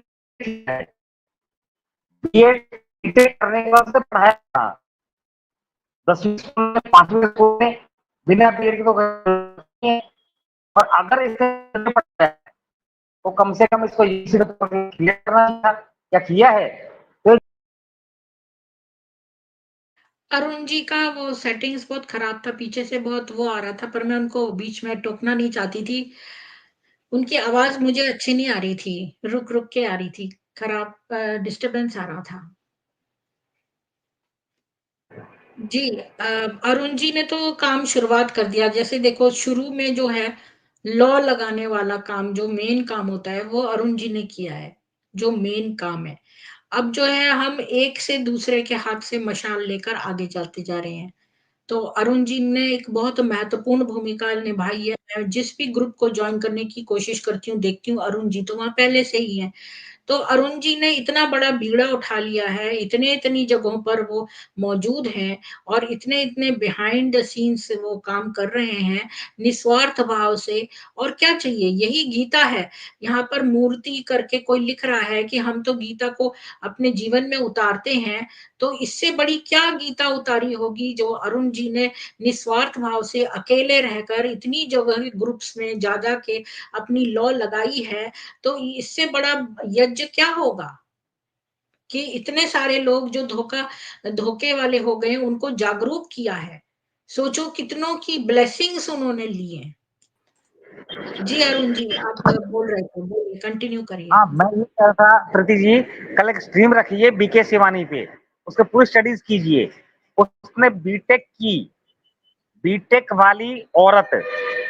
करने के बाद से पढ़ाया था 10वीं स्कूल में, 5वीं स्कूल में, बिना बीएड के तो और अगर इसे तो कम से कम इसको क्लियर करना था, क्या किया है? तो अरुण जी का वो सेटिंग्स बहुत खराब था, पीछे से बहुत वो आ रहा था, पर मैं उनको बीच में टोकना नहीं चाहती थी। उनकी आवाज मुझे अच्छी नहीं आ रही थी, रुक रुक के आ रही थी, खराब डिस्टरबेंस आ रहा था। जी, अरुण जी ने तो काम शुरुआत कर दिया। जैसे देखो शुरू में जो है लॉ लगाने वाला काम, जो मेन काम होता है वो अरुण जी ने किया है, जो मेन काम है। अब जो है हम एक से दूसरे के हाथ से मशाल लेकर आगे चलते जा रहे हैं। तो अरुण जी ने एक बहुत महत्वपूर्ण भूमिका निभाई है। मैं जिस भी ग्रुप को जॉइन करने की कोशिश करती हूँ, देखती हूँ अरुण जी तो वहाँ पहले से ही हैं। तो अरुण जी ने इतना बड़ा बीड़ा उठा लिया है, इतनी जगहों पर वो मौजूद हैं और इतने बिहाइंड द सीन्स वो काम कर रहे हैं, निस्वार्थ भाव से। और क्या चाहिए? यही गीता है। यहाँ पर मूर्ति करके कोई लिख रहा है कि हम तो गीता को अपने जीवन में उतारते हैं, तो इससे बड़ी क्या गीता उतारी होगी जो अरुण जी ने निस्वार्थ भाव से अकेले रहकर इतनी जगह ग्रुप्स में जा के अपनी लॉ लगाई है। तो इससे बड़ा यज्ञ क्या होगा कि इतने सारे लोग जो धोखे वाले हो गए उनको जागरूक किया है। सोचो कितनों की ब्लेसिंग्स उन्होंने ली है। जी अरुण जी, आप बोल रहे थे, बोलिए, कंटिन्यू करिए। हाँ, मैं ये कह रहा था प्रीति जी, कल एक स्ट्रीम रखिए बीके शिवानी पे, उसके पूरी स्टडीज कीजिए। उसने बीटेक की, बीटेक वाली औरत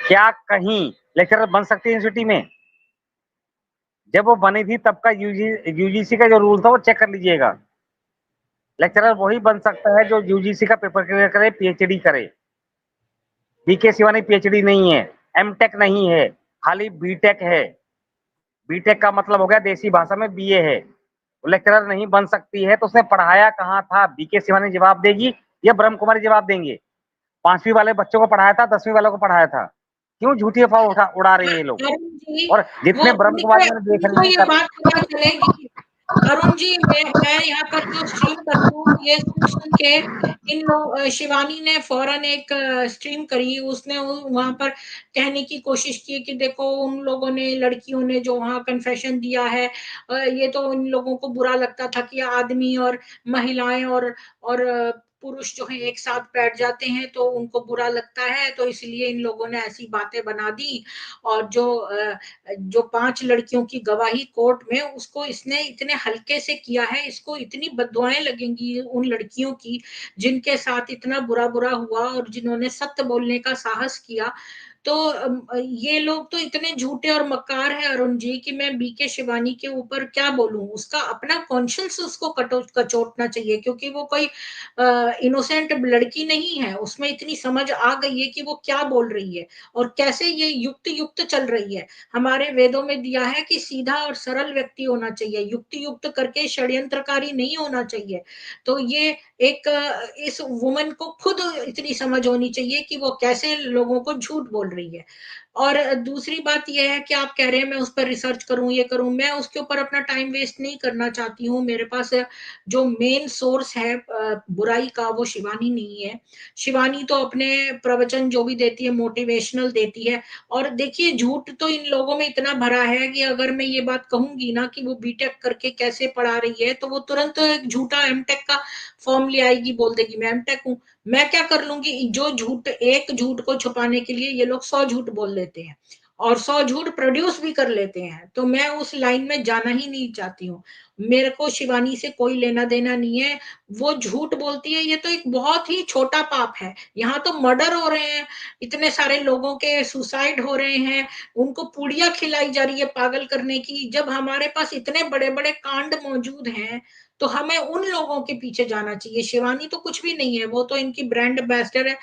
क्या कहीं लेक्चरर बन सकती है यूनिवर्सिटी में? जब वो बनी थी तब का यूजीसी का जो रूल था वो चेक कर लीजिएगा। लेक्चरर वही बन सकता है जो यूजीसी का पेपर क्लियर करे, पीएचडी करे। बीके शिवानी पीएचडी नहीं है, एमटेक नहीं है, खाली बीटेक है। बीटेक का मतलब हो गया देसी भाषा में बीए है। वो लेक्चरर नहीं बन सकती है, तो उसने पढ़ाया कहाँ था? बीके शिवानी जवाब देगी या ब्रह्म कुमारी जवाब देंगे? 5वीं वाले बच्चों को पढ़ाया था, 10वीं वालों को पढ़ाया था? क्यों झूठी अफवाह उड़ा रहे हैं ये लोग? अरुण जी, और वो जितने ब्रह्म कुमारी मैंने देख उनको रहे ये हैं, बात पता चलेगी। अरुण जी, मैं यहाँ पर जो स्ट्रीम करती हूँ ये सुन के इन लोग, शिवानी ने फौरन एक स्ट्रीम करी, उसने वहां पर कहने की कोशिश की कि देखो उन लोगों ने, लड़कियों ने जो वहाँ कन्फेशन दिया है, ये तो इन लोगों को बुरा लगता था कि आदमी और महिलाएं और पुरुष जो है एक साथ बैठ जाते हैं तो उनको बुरा लगता है, तो इसलिए इन लोगों ने ऐसी बातें बना दी। और जो 5 लड़कियों की गवाही कोर्ट में, उसको इसने इतने हल्के से किया है, इसको इतनी बददुआएं लगेंगी उन लड़कियों की जिनके साथ इतना बुरा बुरा हुआ और जिन्होंने सत्य बोलने का साहस किया। तो ये लोग तो इतने झूठे और मक्कार है अरुण जी कि मैं बीके शिवानी के ऊपर क्या बोलूं। उसका अपना कॉन्शियस उसको कचोटना चाहिए, क्योंकि वो कोई इनोसेंट लड़की नहीं है। उसमें इतनी समझ आ गई है कि वो क्या बोल रही है और कैसे ये युक्त युक्त चल रही है। हमारे वेदों में दिया है कि सीधा और सरल व्यक्ति होना चाहिए, युक्ति युक्त करके षड्यंत्रकारी नहीं होना चाहिए। तो ये एक इस वुमन को खुद इतनी समझ होनी चाहिए कि वो कैसे लोगों को झूठ बोल रही है। और दूसरी बात यह है कि आप कह रहे हैं मैं उस पर रिसर्च करूं, ये करूं, मैं उसके ऊपर अपना टाइम वेस्ट नहीं करना चाहती हूँ। मेरे पास जो मेन सोर्स है बुराई का, वो शिवानी नहीं है। शिवानी तो अपने प्रवचन जो भी देती है मोटिवेशनल देती है। और देखिए झूठ तो इन लोगों में इतना भरा है कि अगर मैं ये बात कहूंगी ना कि वो बीटेक करके कैसे पढ़ा रही है, तो वो तुरंत एक झूठा एमटेक का फॉर्म ले आएगी, बोल देगी मैं एमटेक हूँ। मैं क्या कर लूंगी? जो झूठ, एक झूठ को छुपाने के लिए ये लोग 100 झूठ बोल लेते हैं और 100 झूठ प्रोड्यूस भी कर लेते हैं। तो मैं उस लाइन में जाना ही नहीं चाहती हूँ। मेरे को शिवानी से कोई लेना देना नहीं है। वो झूठ बोलती है, ये तो एक बहुत ही छोटा पाप है। यहाँ तो मर्डर हो रहे हैं, इतने सारे लोगों के सुसाइड हो रहे हैं, उनको पुड़िया खिलाई जा रही है पागल करने की। जब हमारे पास इतने बड़े बड़े कांड मौजूद हैं तो हमें उन लोगों के पीछे जाना चाहिए। शिवानी तो कुछ भी नहीं है, वो तो इनकी ब्रांड एम्बेसडर है।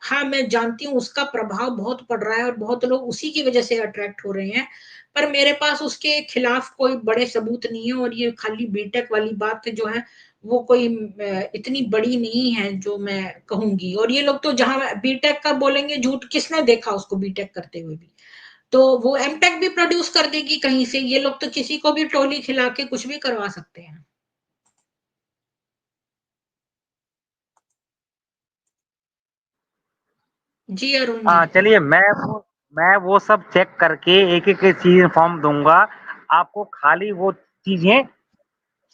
हाँ, मैं जानती हूँ उसका प्रभाव बहुत पड़ रहा है और बहुत लोग उसी की वजह से अट्रैक्ट हो रहे हैं, पर मेरे पास उसके खिलाफ कोई बड़े सबूत नहीं है। और ये खाली बीटेक वाली बात जो है वो कोई इतनी बड़ी नहीं है जो मैं कहूंगी। और ये लोग तो जहां बीटेक का बोलेंगे झूठ, किसने देखा उसको बीटेक करते हुए भी? तो वो एमटेक भी प्रोड्यूस कर देगी कहीं से। ये लोग तो किसी को भी टोली खिला के कुछ भी करवा सकते हैं। जी अरुण जी। चलिए मैं वो सब चेक करके एक-एक चीज़ फॉर्म दूँगा। आपको खाली वो चीज़ें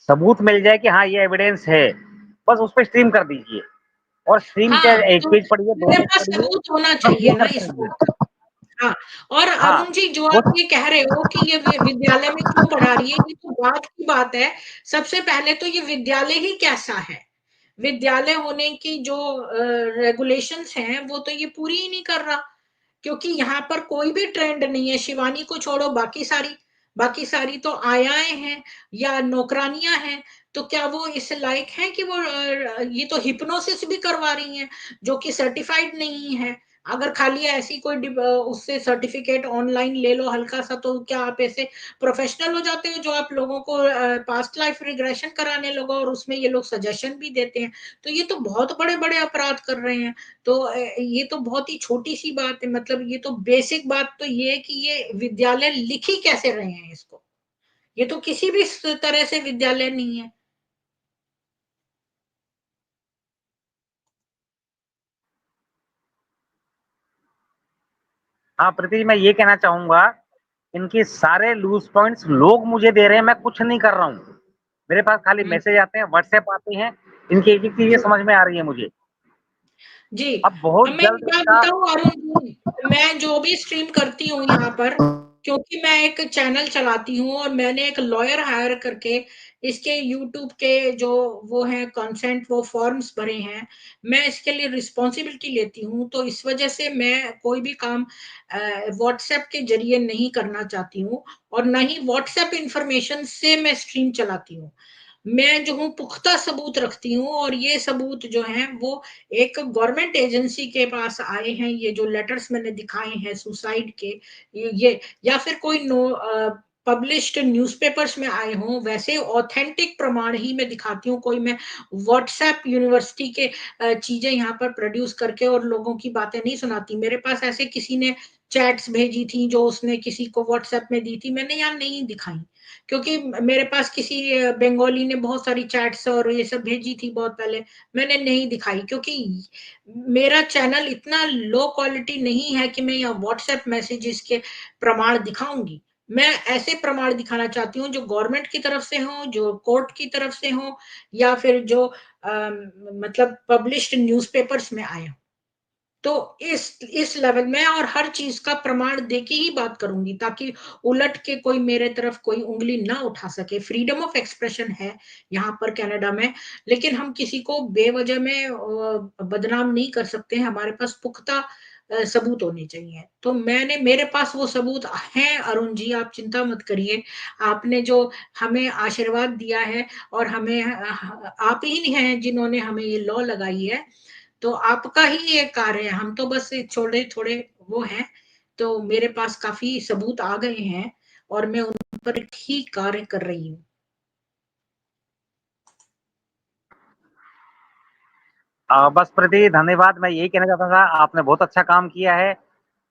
सबूत मिल जाए कि हाँ, ये एविडेंस है। बस उस पे स्ट्रीम कर दीजिए और स्ट्रीम हाँ, चाहे 1 तो पेज पढ़िए, 2 मेरे पेज पास पढ़िए, सबूत होना बस चाहिए वो ना करते इस रहिए। बात का। हाँ, और हाँ, अरुण जी जो वो आप ये कह रहे हो कि ये विद्यालय में क्यों पढ़ा रही है, ये तो बात की बात है। सबसे पहले तो ये विद्यालय ही कैसा है? विद्यालय होने की जो रेगुलेशंस हैं, वो तो ये पूरी ही नहीं कर रहा। क्योंकि यहाँ पर कोई भी ट्रेंड नहीं है, शिवानी को छोड़ो बाकी सारी तो आयाएँ हैं या नौकरानियाँ हैं, तो क्या वो इस लायक हैं कि वो ये तो हिप्नोसिस भी करवा रही हैं, जो कि सर्टिफाइड नहीं है। अगर खाली ऐसी कोई उससे सर्टिफिकेट ऑनलाइन ले लो हल्का-सा, तो क्या आप ऐसे प्रोफेशनल हो जाते हो, जो आप लोगों को पास्ट लाइफ रिग्रेशन कराने लगो और उसमें ये लोग सजेशन भी देते हैं। तो ये तो बहुत बड़े-बड़े अपराध कर रहे हैं। तो ये तो बहुत ही छोटी-सी बात है, मतलब ये तो बेसिक बात तो ये है कि ये विद्यालय लिख ही कैसे रहे हैं इसको? ये तो किसी भी तरह से विद्यालय नहीं है। हाँ, प्रीति जी मैं ये कहना चाहूँगा, इनके सारे लूज़ पॉइंट्स लोग मुझे दे रहे हैं, मैं कुछ नहीं कर रहा हूँ। मेरे पास खाली हुँ, मैसेज आते हैं, व्हाट्सएप आते हैं, इनकी एक-एक चीज़ें जी। समझ में आ रही है मुझे। जी, अब बहुत मैं एक जल्द बात इसका बताऊँ अरुण जी, मैं जो भी स्ट्रीम करती हूँ यहाँ पर, क्योंकि मैं एक चैनल चलाती हूँ और मैंने एक लॉयर हायर करके इसके यूट्यूब के जो वो हैं कंसेंट वो फॉर्म्स भरे हैं, मैं इसके लिए रिस्पॉन्सिबिलिटी लेती हूँ, तो इस वजह से मैं कोई भी काम व्हाट्सएप के ज़रिए नहीं करना चाहती हूँ और ना ही व्हाट्सएप इन्फॉर्मेशन से मैं स्ट्रीम चलाती हूँ। मैं जो हूँ पुख्ता सबूत रखती हूँ और ये सबूत जो हैं वो एक गवर्नमेंट एजेंसी के पास आए हैं, ये जो लेटर्स मैंने दिखाए हैं सुसाइड के, ये या फिर कोई पब्लिश्ड न्यूज़पेपर्स में आए हों, वैसे ऑथेंटिक प्रमाण ही मैं दिखाती हूँ, कोई मैं व्हाट्सएप यूनिवर्सिटी के चीज़ें यहाँ पर प्रोड्यूस करके और लोगों की बातें नहीं सुनाती। मेरे पास ऐसे किसी ने चैट्स भेजी थी, जो उसने किसी को व्हाट्सएप में दी थी, मैंने यहाँ नहीं दिखाई। क्योंकि मेरे पास किसी बंगाली ने बहुत सारी चैट्स और ये सब भेजी थी बहुत पहले, मैंने नहीं दिखाई क्योंकि मेरा चैनल इतना लो क्वालिटी नहीं है कि मैं यहाँ व्हाट्सएप मैसेजेस के प्रमाण दिखाऊंगी। मैं ऐसे प्रमाण दिखाना चाहती हूँ जो गवर्नमेंट की तरफ से हो, जो कोर्ट की तरफ से हो या फिर जो मतलब पब्लिश्ड न्यूज़पेपर्स में आए हो। तो इस लेवल में और हर चीज का प्रमाण देके ही बात करूंगी, ताकि उलट के कोई मेरे तरफ कोई उंगली ना उठा सके। फ्रीडम ऑफ एक्सप्रेशन है यहाँ पर कनाडा में, लेकिन हम किसी को बेवजह में बदनाम नहीं कर सकते हैं। हमारे पास पुख्ता सबूत होने चाहिए, तो मेरे पास वो सबूत हैं। अरुण जी आप चिंता मत करिए, आपने जो हमें आशीर्वाद दिया है और हमें आप ही हैं जिन्होंने हमें ये लॉ लगाई है, तो आपका ही ये कार्य है, हम तो बस थोड़े-थोड़े वो हैं, तो मेरे पास काफ़ी सबूत आ गए हैं और मैं उन पर ठीक कार्य कर रही हूँ। बस प्रीति धन्यवाद, मैं यही कहना चाहता था, आपने बहुत अच्छा काम किया है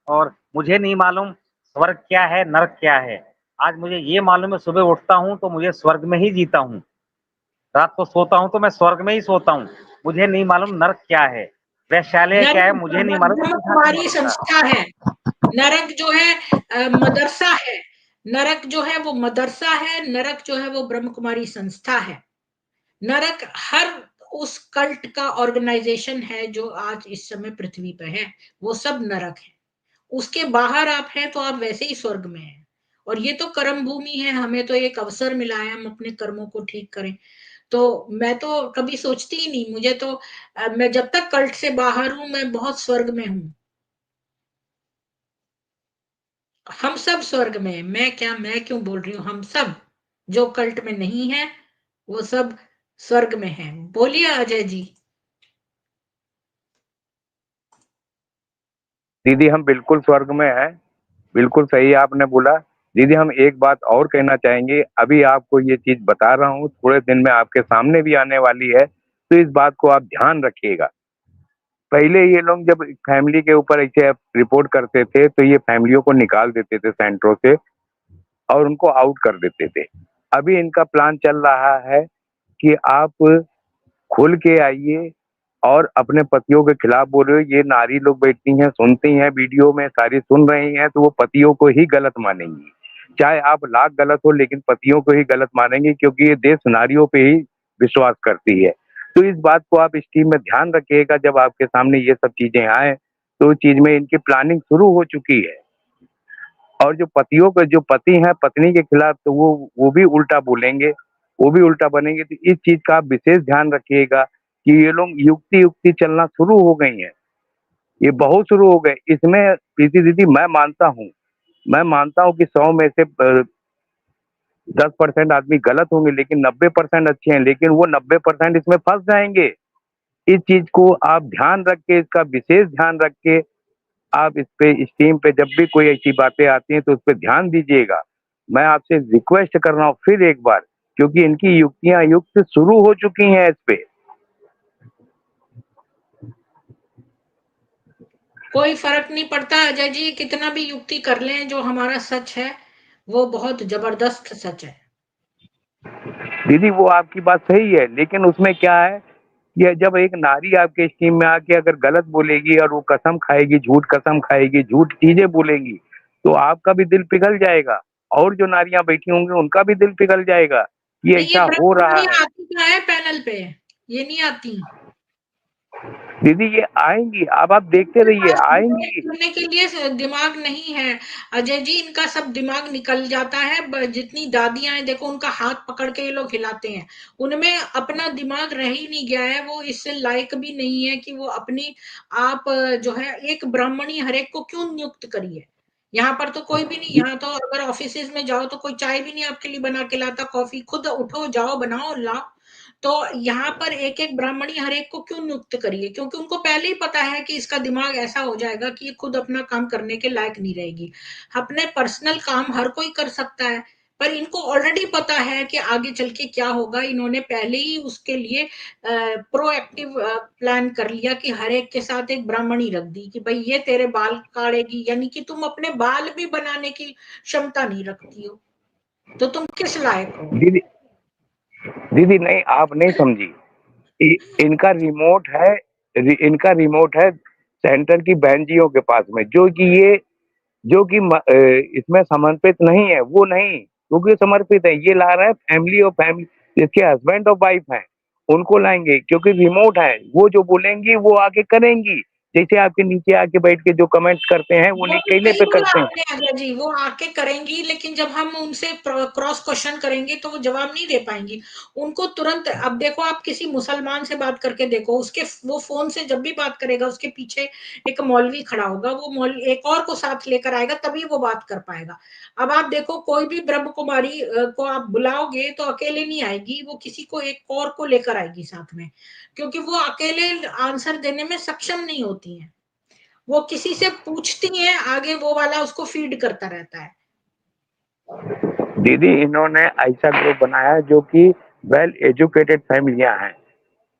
और मुझे नहीं मालूम स्वर्ग क्या है, नरक क्या है। आज मुझे ये मालूम है सुबह उठता हूँ तो मुझे स्वर्ग में ही जीता हूँ। रात को सोता हूँ तो मैं स्वर्ग में ही सोता हूँ। मुझे नहीं मालूम नरक क्या है, वैश्यालय क्या है, नरक मुझे नहीं मालूम, ब्रह्म किसी ठाकुर कुमारी मालूम था। संस्था है, नरक जो है मदरसा है, नरक जो है वो मदरसा है, नरक जो है वो ब्रह्म कुमारी संस्था है। नरक हर उस कल्ट का ऑर्गेनाइजेशन है जो आज इस समय पृथ्वी पे है, वो सब नरक है। उसके बाहर आप हैं तो आप वैसे ही स्वर्ग में हैं। और ये तो कर्म भूमि है, हमें तो एक अवसर मिला है, हम अपने कर्मों को ठीक करें। तो मैं तो कभी सोचती ही नहीं, मुझे तो मैं जब तक कल्ट से बाहर हूँ मैं बहुत स्वर्ग में हूँ। हम सब स्वर्ग में हैं, मैं क्यों बोल रही हूँ, हम सब जो कल्ट में नहीं है वो सब स्वर्ग में हैं। बोलिए अजय जी। दीदी हम बिल्कुल स्वर्ग में हैं। बिल्कुल सही आपने बोला। दीदी हम एक बात और कहना चाहेंगे, अभी आपको ये चीज बता रहा हूँ, थोड़े दिन में आपके सामने भी आने वाली है, तो इस बात को आप ध्यान रखिएगा। पहले ये लोग जब फैमिली के ऊपर ऐसे रिपोर्ट करते थे तो ये फैमिलियों को निकाल देते थे सेंटरों से और उनको आउट कर देते थे। अभी इनका प्लान चल रहा है कि आप खुल के आइए और अपने पतियों के खिलाफ बोल रहे हो। ये नारी लोग बैठती हैं, सुनती हैं, वीडियो में सारी सुन रही हैं, तो वो पतियों को ही गलत मानेंगी। चाहे आप लाख गलत हो, लेकिन पतियों को ही गलत मानेंगे, क्योंकि ये देश नारियों पे ही विश्वास करती है। तो इस बात को आप इस टीम में ध्यान रखिएगा, जब आपके सामने ये सब चीजें आए तो उस चीज में इनकी प्लानिंग शुरू हो चुकी है। और जो पतियों के जो पति हैं पत्नी के खिलाफ, तो वो भी उल्टा बोलेंगे, वो भी उल्टा बनेंगे। तो इस चीज का आप विशेष ध्यान रखिएगा कि ये लोग युक्ति युक्ति चलना शुरू हो गई है, ये बहुत शुरू हो गए इसमें। प्रीति दीदी, मैं मानता हूँ कि 100 में से 10% आदमी गलत होंगे, लेकिन 90% अच्छे हैं, लेकिन वो 90% इसमें फंस जाएंगे। इस चीज को आप ध्यान रख के, इसका विशेष ध्यान रख के, आप इस टीम पे जब भी कोई ऐसी बातें आती हैं तो उस पर ध्यान दीजिएगा। मैं आपसे रिक्वेस्ट कर रहा हूँ फिर एक बार, क्योंकि इनकी युक्तियां युक्त शुरू हो चुकी हैं इस पे। कोई फर्क नहीं पड़ता अजय जी, कितना भी युक्ति कर लें, जो हमारा सच है वो बहुत जबरदस्त सच है। दीदी वो आपकी बात सही है, लेकिन उसमें क्या है, ये जब एक नारी आपके टीम में आके अगर गलत बोलेगी और वो कसम खाएगी, झूठ कसम खाएगी, झूठ चीजें बोलेंगी, तो आपका भी दिल पिघल जाएगा, और जो नारियां बैठी होंगी उनका भी दिल पिघल जाएगा कि नहीं, ये ऐसा हो रहा ब्रह्मकुमारी है। आती क्या है पैनल पे, ये नहीं आती। दीदी ये आएंगी, अब आप देखते इनके रहिए, पास डिबेट आएंगी। करने के लिए दिमाग नहीं है अजय जी, इनका सब दिमाग निकल जाता है। जितनी दादियां हैं देखो, उनका हाथ पकड़ के ये लोग हिलाते हैं, उनमें अपना दिमाग रह ही नहीं गया है। वो इससे लायक भी नहीं है कि वो अपनी आप जो है एक ब्राह्मणी हरेक को क्यों नियुक्त करिए। यहाँ पर तो कोई भी नहीं, यहाँ तो अगर ऑफिस में जाओ तो कोई चाय भी नहीं आपके लिए बना के लाता, कॉफी खुद उठो जाओ बनाओ लाओ। तो यहाँ पर एक एक ब्राह्मणी हर एक को क्यों नियुक्त करिए, क्योंकि उनको पहले ही पता है कि इसका दिमाग ऐसा हो जाएगा कि ये खुद अपना काम करने के लायक नहीं रहेगी। अपने पर्सनल काम हर कोई कर सकता है, पर इनको ऑलरेडी पता है कि आगे चल के क्या होगा। इन्होंने पहले ही उसके लिए प्रोएक्टिव प्लान कर लिया कि हर एक के साथ एक ब्राह्मणी रख दी कि भाई ये तेरे बाल काटेगी, यानी कि तुम अपने बाल भी बनाने की क्षमता नहीं रखती हो, तो तुम किस लायक हो। दीदी दीदी नहीं, आप नहीं समझी। इनका रिमोट है, इनका रिमोट है सेंटर की बहनजियों के पास में, जो कि इसमें समर्पित नहीं है, वो नहीं, क्योंकि समर्पित है, ये ला रहा है फैमिली और फैमिली, जिसके हस्बैंड और वाइफ हैं उनको लाएंगे, क्योंकि रिमोट है, वो जो बोलेंगी वो आगे करेंगी। जैसे आपके नीचे आके बैठ के जो कमेंट्स करते हैं वो वो तो निकले सही पे बोला करते हैं। आपने अजय जी, वो आके करेंगी, लेकिन जब हम उनसे क्रॉस क्वेश्चन करेंगे तो वो जवाब नहीं दे पाएंगी। उनको तुरंत, अब देखो आप किसी मुसलमान से बात करके देखो, उसके वो फोन से जब भी बात करेगा उसके पीछे एक मौलवी खड़ा होगा, वो मौलवी एक और को साथ लेकर आएगा तभी वो बात कर पाएगा। अब आप देखो कोई भी ब्रह्म कुमारी को आप बुलाओगे तो अकेले नहीं आएगी, वो किसी को एक और को लेकर आएगी साथ में, क्योंकि वो अकेले आंसर देने में सक्षम नहीं होती है। वो किसी से पूछती हैं, आगे वो वाला उसको फीड करता रहता है। दीदी इन्होंने ऐसा ग्रुप बनाया है जो कि वेल एजुकेटेड फैमिलियां हैं,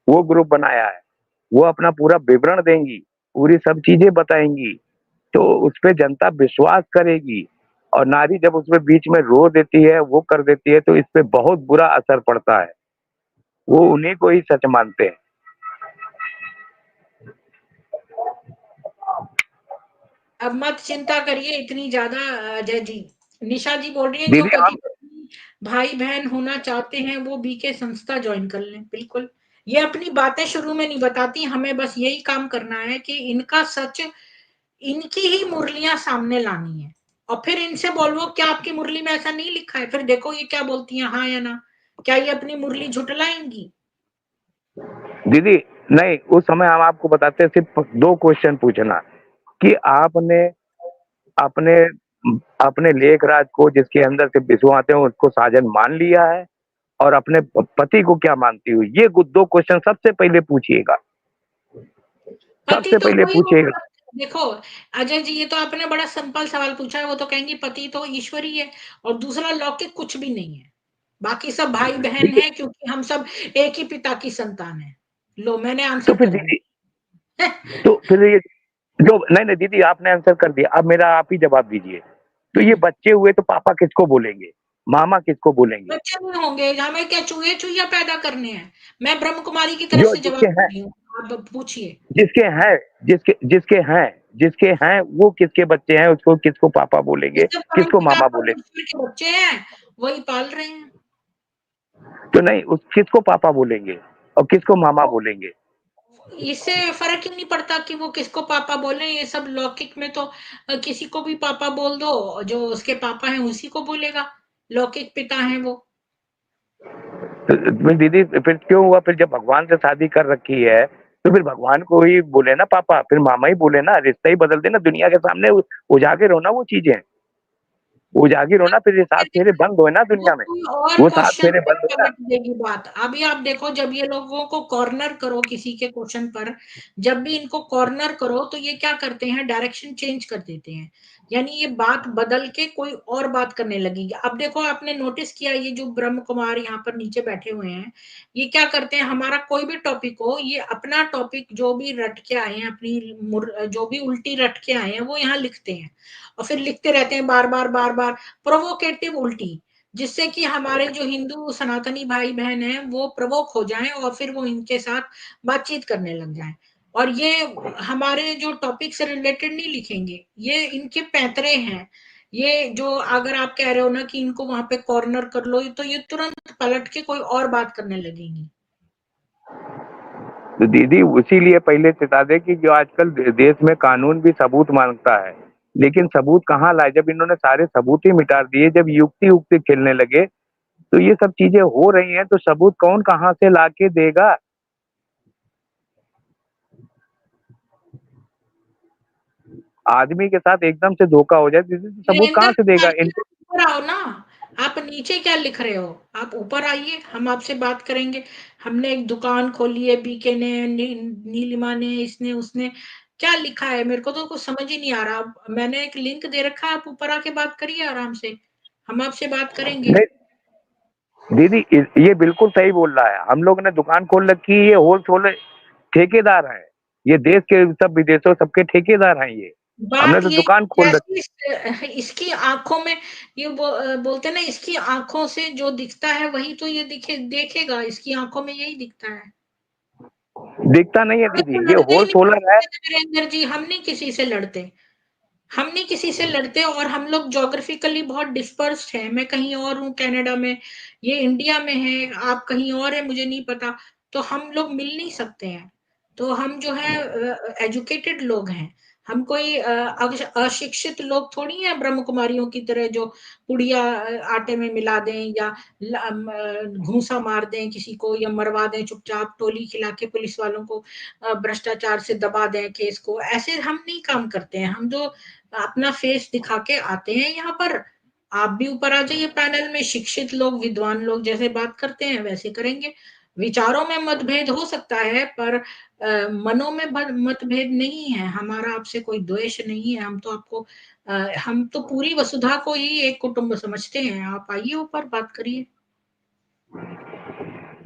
वो ग्रुप बनाया है, वो अपना पूरा विवरण देंगी, पूरी सब चीजें बताएंगी, तो उस पे जनता विश्वास करेगी। और नारी जब उसमें बीच में रो देती है, वो कर देती है, तो इस पे बहुत बुरा असर पड़ता है, वो उन्हीं को ही सच मानते हैं। अब मत चिंता करिए इतनी ज्यादा अजय जी। निशा जी बोल रही है जो दीदी पति हम पत्नी भाई बहन होना चाहते हैं वो बीके संस्था ज्वाइन कर लें। बिल्कुल, ये अपनी बातें शुरू में नहीं बताती, हमें बस यही काम करना है कि इनका सच, इनकी ही मुरलियां सामने लानी है। और फिर इनसे बोलो क्या आपकी मुरली में ऐसा नहीं लिखा है, फिर देखो ये क्या बोलती हैं, हाँ या ना। क्या ये अपनी मुरली झुटलाएंगी। दीदी नहीं, उस समय हम आपको बताते हैं, सिर्फ 2 क्वेश्चन पूछना कि आपने अपने अपने लेख राज को, जिसके अंदर से विश्व आते हैं, उसको साजन मान लिया है, और अपने पति को क्या मानती हुई, ये 2 क्वेश्चन सबसे पहले पूछिएगा, पति सबसे तो पहले वही पूछिएगा। होगा। देखो अजय जी, ये तो आपने बड़ा सिंपल सवाल पूछा है, वो तो कहेंगी पति तो ईश्वर ही है और दूसरा लौकिक कुछ भी नहीं है, बाकी सब भाई बहन दीदी है, क्योंकि हम सब एक ही पिता की संतान है। लो मैंने तो आंसर फिर कर दीदी, दिया। तो फिर ये जो, नहीं नहीं दीदी आपने आंसर कर दिया, अब मेरा आप ही जवाब दीजिए। तो ये हम्म, बच्चे हुए तो पापा किसको बोलेंगे, मामा किसको बोलेंगे? बच्चे नहीं होंगे, हमें क्या चूहे चूहिया पैदा करने हैं। मैं ब्रह्म कुमारी की तरफ जो से जवाब जिसके दे हैं, रही हूँ। आप पूछिए। जिसके हैं वो किसके बच्चे हैं, उसको किसको पापा बोलेंगे, जिसके परम किसको पिता मामा बोलेंगे? परमेश्वर के बच्चे हैं, वही पाल रहे हैं। तो नहीं, उस किसको पापा बोलेंगे और किसको मामा वो बोलेंगे? इससे फर्क ही नहीं पड़ता कि वो किसको पापा बोले। ये सब लौकिक में तो किसी को भी पापा बोल दो, जो उसके पापा हैं उसी को बोलेगा, लौकिक पिता हैं वो। तो दीदी फिर क्यों हुआ? फिर जब भगवान से शादी कर रखी है तो फिर भगवान को ही बोले ना पापा, फिर मामा ही बोले ना, रिश्ता ही बदल देना, दुनिया के सामने उजागर हो ना वो चीजें, उजागर हो ना, फिर ये 7 फेरे बंद हो ना वो दुनिया में, कोई और वो 7 क्वेश्चन फेरे पे बंद हो ना। पलट देगी बात। अभी आप देखो, जब ये लोगों को कॉर्नर करो किसी के क्वेश्चन पर, जब भी इनको कॉर्नर करो तो ये क्या करते हैं, डायरेक्शन चेंज कर देते हैं, यानी ये बात बदल के कोई और बात करने लगेगी। अब देखो, आपने नोटिस किया, ये जो ब्रह्म कुमार यहाँ पर नीचे बैठे हुए हैं, ये क्या करते हैं, हमारा कोई भी टॉपिक हो, ये अपना टॉपिक जो भी रट के आए हैं, जो भी उल्टी रट के आए हैं, वो यहाँ लिखते हैं और फिर लिखते रहते हैं बार बार बार बार, प्रोवोकेटिव उल्टी, जिससे कि हमारे जो हिंदू सनातनी भाई बहन हैं वो प्रवोक हो जाएं और फिर वो इनके साथ बातचीत करने लग जाएं। और ये हमारे जो टॉपिक से रिलेटेड नहीं लिखेंगे, ये इनके पैंतरे हैं। ये जो अगर आप कह रहे हो ना कि इनको वहां पे कॉर्नर कर लो, तो ये तुरंत पलट के कोई और बात करने लगेंगी। तो दीदी उसीलिए पहले चिता दे कि जो आजकल देश में कानून भी सबूत मांगता है, लेकिन सबूत कहाँ लाए? जब इन्होंने सारे सबूत ही मिटा दिए, जब युक्ति युक्ति खेलने लगे, तो ये सब चीजें हो रही हैं, तो सबूत कौन कहाँ से लाके देगा? आदमी के साथ एकदम से धोखा हो जाए दीदी, तो सबूत वीरेंद्र कहाँ से देगा जी, इनको? ऊपर आओ ना। आप नीचे क्या लिख रहे हो? आप ऊपर आइए, हम आपसे बात करेंगे। हमने एक दुकान खोली है, बीके ने, नीलिमा ने, इसने उसने, क्या लिखा है मेरे को तो कुछ समझ ही नहीं आ रहा। मैंने एक लिंक दे रखा है, आप ऊपर आके बात करिए आराम से, हम आपसे बात करेंगे। नहीं दीदी, ये बिल्कुल सही बोल रहा है। हम लोग ने दुकान खोल रखी है, ये होलसेल ठेकेदार हैं, ये देश के सब विदेशों सबके ठेकेदार हैं ये। हमने बात तो ये दुकान खोल रखी। जैसे इसकी आंखों में, ये बोलते हैं ना, इसकी आंखों से जो दिखता है वही तो ये देखेगा, इसकी आंखों में यही दिखता है। दिखता नहीं है हमें दीदी, तो ये लड़ते ही होलसेलर है। नहीं वीरेंद्र जी, हम नहीं किसी से लड़ते। हम नहीं किसी से लड़ते, और हम लोग ज्योग्राफिकली बहुत डिस्पर्स्ड हैं। मैं कहीं और हूँ कनाडा में, ये इंडिया में है, आप कहीं और है मुझे नहीं पता, तो हम लोग मिल नहीं सकते हैं। तो हम जो है एजुकेटेड लोग हैं, हम कोई अशिक्षित लोग थोड़ी हैं, ब्रह्म कुमारियों की तरह जो पुड़िया आटे में मिला दें या घूसा मार दें किसी को या मरवा दें चुपचाप, टोली खिला के पुलिस वालों को भ्रष्टाचार से दबा दें केस को। ऐसे हम नहीं काम करते हैं। हम जो अपना फेस दिखा के आते हैं यहाँ पर, आप भी ऊपर आ जाइए पैनल में, शिक्षित लोग विद्वान लोग जैसे बात करते हैं वैसे करेंगे। विचारों में मतभेद हो सकता है, पर मनों में मतभेद नहीं है। हमारा आपसे कोई द्वेष नहीं है। हम तो पूरी वसुधा को ही एक कुटुंब समझते हैं। आप आइए ऊपर, बात करिए।